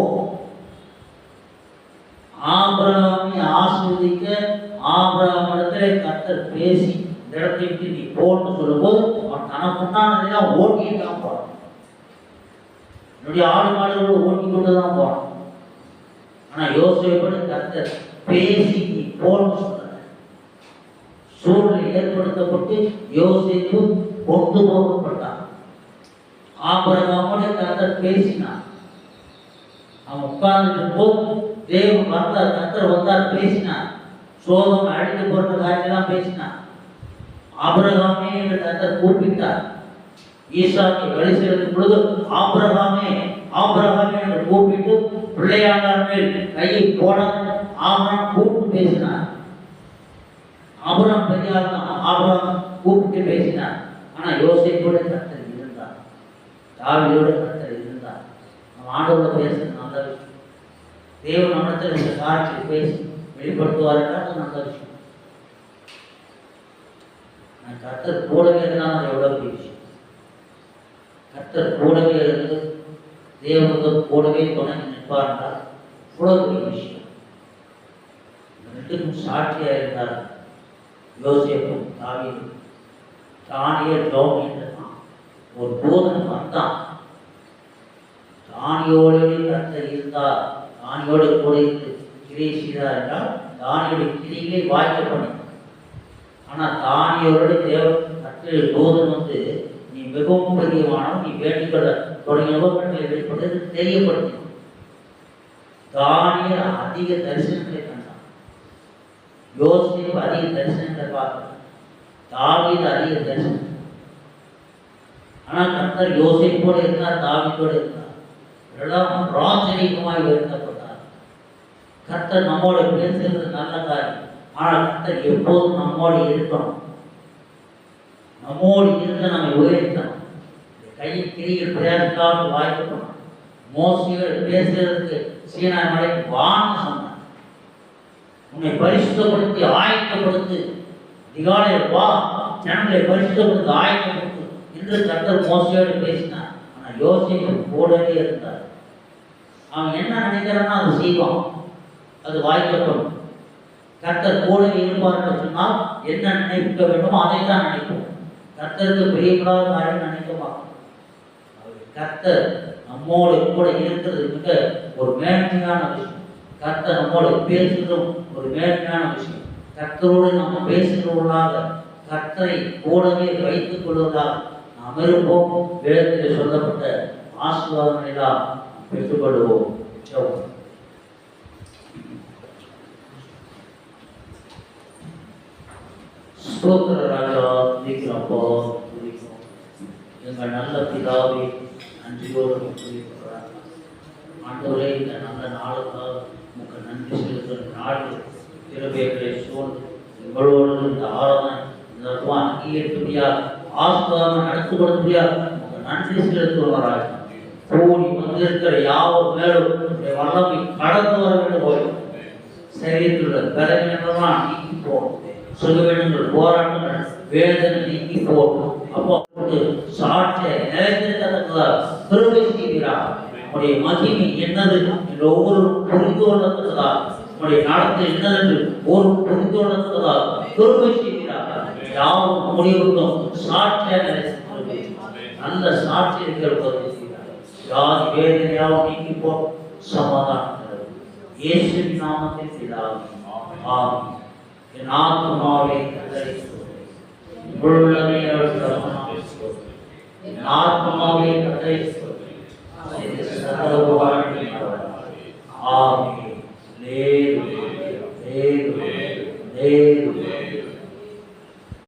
ஆபிரகாமை ஆசீர்வதிக்க ஆபிரகாமிடத்திலே கர்த்தர் பேசி இந்த இடத்தை விட்டு நீ போன்னு சொல்லும்போது அவன் தனக்குண்டானதெல்லாம் ஓட்டிட்டு தான் போறான். என்னுடைய ஆடு மாடுகளோடு ஓட்டி கொண்டு தான் போனோம். ஆனா யோசேப்போடு கர்த்தர் பேசி நீ போன்னு சொன்னார். சூழ்நிலை ஏற்படுத்தப்பட்டு யோசேப்பு கொண்டு போகப்பட்டான். ஆபிரகாமோடு கர்த்தர் பேசினார். அவன் உட்கார்ந்து போது தேவன் வந்தார், கர்த்தர் வந்தார், பேசினார். சோதம் அழித்து போன்ற காட்சியெல்லாம் பேசினார். ஆபிரகாமே என்று கர்த்தர் கூப்பிட்டார். ஈசாக்கை வழி செலுத்தும் பொழுது ஆபிரகாமே ஆபிரகாமே என்று கூப்பிட்டு பிள்ளையாண்டார் மேல் கையை போட ஆபிரகாம் கூப்பிட்டு பேசினார். ஆபிரகாம் பெரியார் தான், ஆபிரகாம் கூப்பிட்டு பேசினார். ஆனா யோசேப்போட கர்த்தர் இருந்தார், தாவீதோட கர்த்தர் இருந்தார். நம்ம ஆண்டவரோட பேசுறது நல்ல விஷயம். தேவன் நம்மிடத்தில் இந்த காரியத்தை பேசி வெளிப்படுத்துவார் என்றால் நல்ல விஷயம். நான் கர்த்தர் கூடவே இருந்தால் அது எவ்வளவு பெரிய விஷயம். கர்த்தர் கூடவே இருந்து தேவனுக்கு கூடவே தொடங்கி நிற்பார் என்றால் இவ்வளவு பெரிய விஷயம். ரெண்டுக்கும் சாட்சியா இருந்தார் யோசேப்பும் தாவீதும். தானியேல் ஜெபம் என்றான். ஒரு தூதன் வந்தான். தானியோடு கர்த்தர் இருந்தார், தானியோடு கூட இருந்து கிரியை செய்தார் என்றால் தானியோட கிரியை வாய்க்கப்படும். ஆனா தானியோடு தேவன் கர்த்தர் தூதன் வந்து நீ மிகவும் பெரியவானவன், நீ வேண்டிக்கொள்ள தொடங்கிய உபகரணங்களை வெளிப்படுறது தெரியப்படுத்தி. தானியேல் அதிக தரிசனங்களை கண்டான். யோசேப்பு அதிக தரிசனங்களை பார்த்தான். தாவீது அதிக தரிசனம். ஆனா கர்த்தர் யோசேப்போடு இருந்தார், தாவீதோடு இருந்தார். எல்லாம் ராஜரீகமாய் உயர்த்தப்பட்டார். கர்த்தர் நம்மோடு பேசுறது நல்ல காரியம். ஆனால் கர்த்தர் எப்போதும் நம்மோடு இருக்கணும். நம்மோடு இருக்க நம்மை உயர்த்தணும். கையில் கிரியில் பிரயாணிக்காமல் வாய்க்கப்படும். மோசையோடு பேசுறதுக்கு சீனாய் மலைக்கு வான்னு சொன்னார். உன்னை பரிசுத்தப்படுத்தி ஆயத்தப்படுத்து, திகாலையில் வா, ஜனங்களை பரிசுத்தப்படுத்தி ஆயத்தப்படுத்து என்று கர்த்தர் மோசையோடு பேசினார். ஆனால் யோசேப்பு கூடவே இருந்தார். அவன் என்ன நினைக்கிறான்னா அது செய்வான், அது வாய்க்கப்படும். கர்த்தர் கூடவே இருப்பார் என்று சொன்னால் என்ன நினைக்க வேண்டுமோ அதை தான் நினைப்போம். கர்த்தருக்கு பிரியப்படாத காரியம் நினைக்க மாட்டோம். கர்த்தர் நம்மோடு கூட இருக்கிறது மிக ஒரு மேன்மையான விஷயம். கர்த்தர் நம்மோடு பேசுகிறதும் ஒரு மேன்மையான விஷயம். கர்த்தரோடு நம்ம பேசுகிறவர்களாக, கர்த்தரை கூடவே வைத்துக் கொள்வதாக நாம் இருப்போம். வேதத்தில் சொல்லப்பட்ட ஆசீர்வாதங்களை எல்லாம் பெற்றுக்கொள்வோம். ஸ்தோத்திர ராஜா, துதிக்கிறப்போ துதிக்கிறோம். எங்கள் நல்ல பிதாவே நன்றியோடு துதிக்கிறோம். ஆண்டவரே, இந்த நல்ல நாளுக்காக உங்களுக்கு நன்றி செலுத்துகிற நாடு திருவேற்றை சூழ்ந்து எங்களோடு இந்த ஆராதனை இந்த அங்கீகரிக்க ஆஸ்வாதம் நடத்தி கொடுத்தியா உங்களுக்கு நன்றி செலுத்துவாராக. கூடி வந்திருக்கிற யாவும் மேலும் வல்லமை கடந்து வர வேண்டும். போய் சரீரத்தில் உள்ள பலவீனங்கள்லாம் நீக்கி போகும். சுகவீனங்கள், போராட்டங்கள், வேதனை நீக்கி போகும். அப்போ சாட்சியை நிலைத்திருக்கிறதா கிருபை செய்கிறார். உடைய மகிமை என்னது என்று ஒவ்வொரு புரிந்து கொள்ளத்தக்கதா, உடைய நடத்தை என்னதென்று ஒரு புரிந்து கொள்ளத்தக்கதா கிருபை செய்கிறார். யாவும் முடிவுக்கும் சாட்சியாக நல்ல சாட்சி இருக்கிற யார் வேதனையாவும் நீக்கி போ சமாதானம் இயேசுவின் நாமத்தில் பிதாவே ஆமென். என் ஆத்துமாவே கர்த்தரை ஸ்தோத்திரி, உள்ளமே என் ஆத்துமாவே கர்த்தரை ஸ்தோத்திரி, சகல வாழ்க்கையின் ஆமென். தேவ தேவ தேவ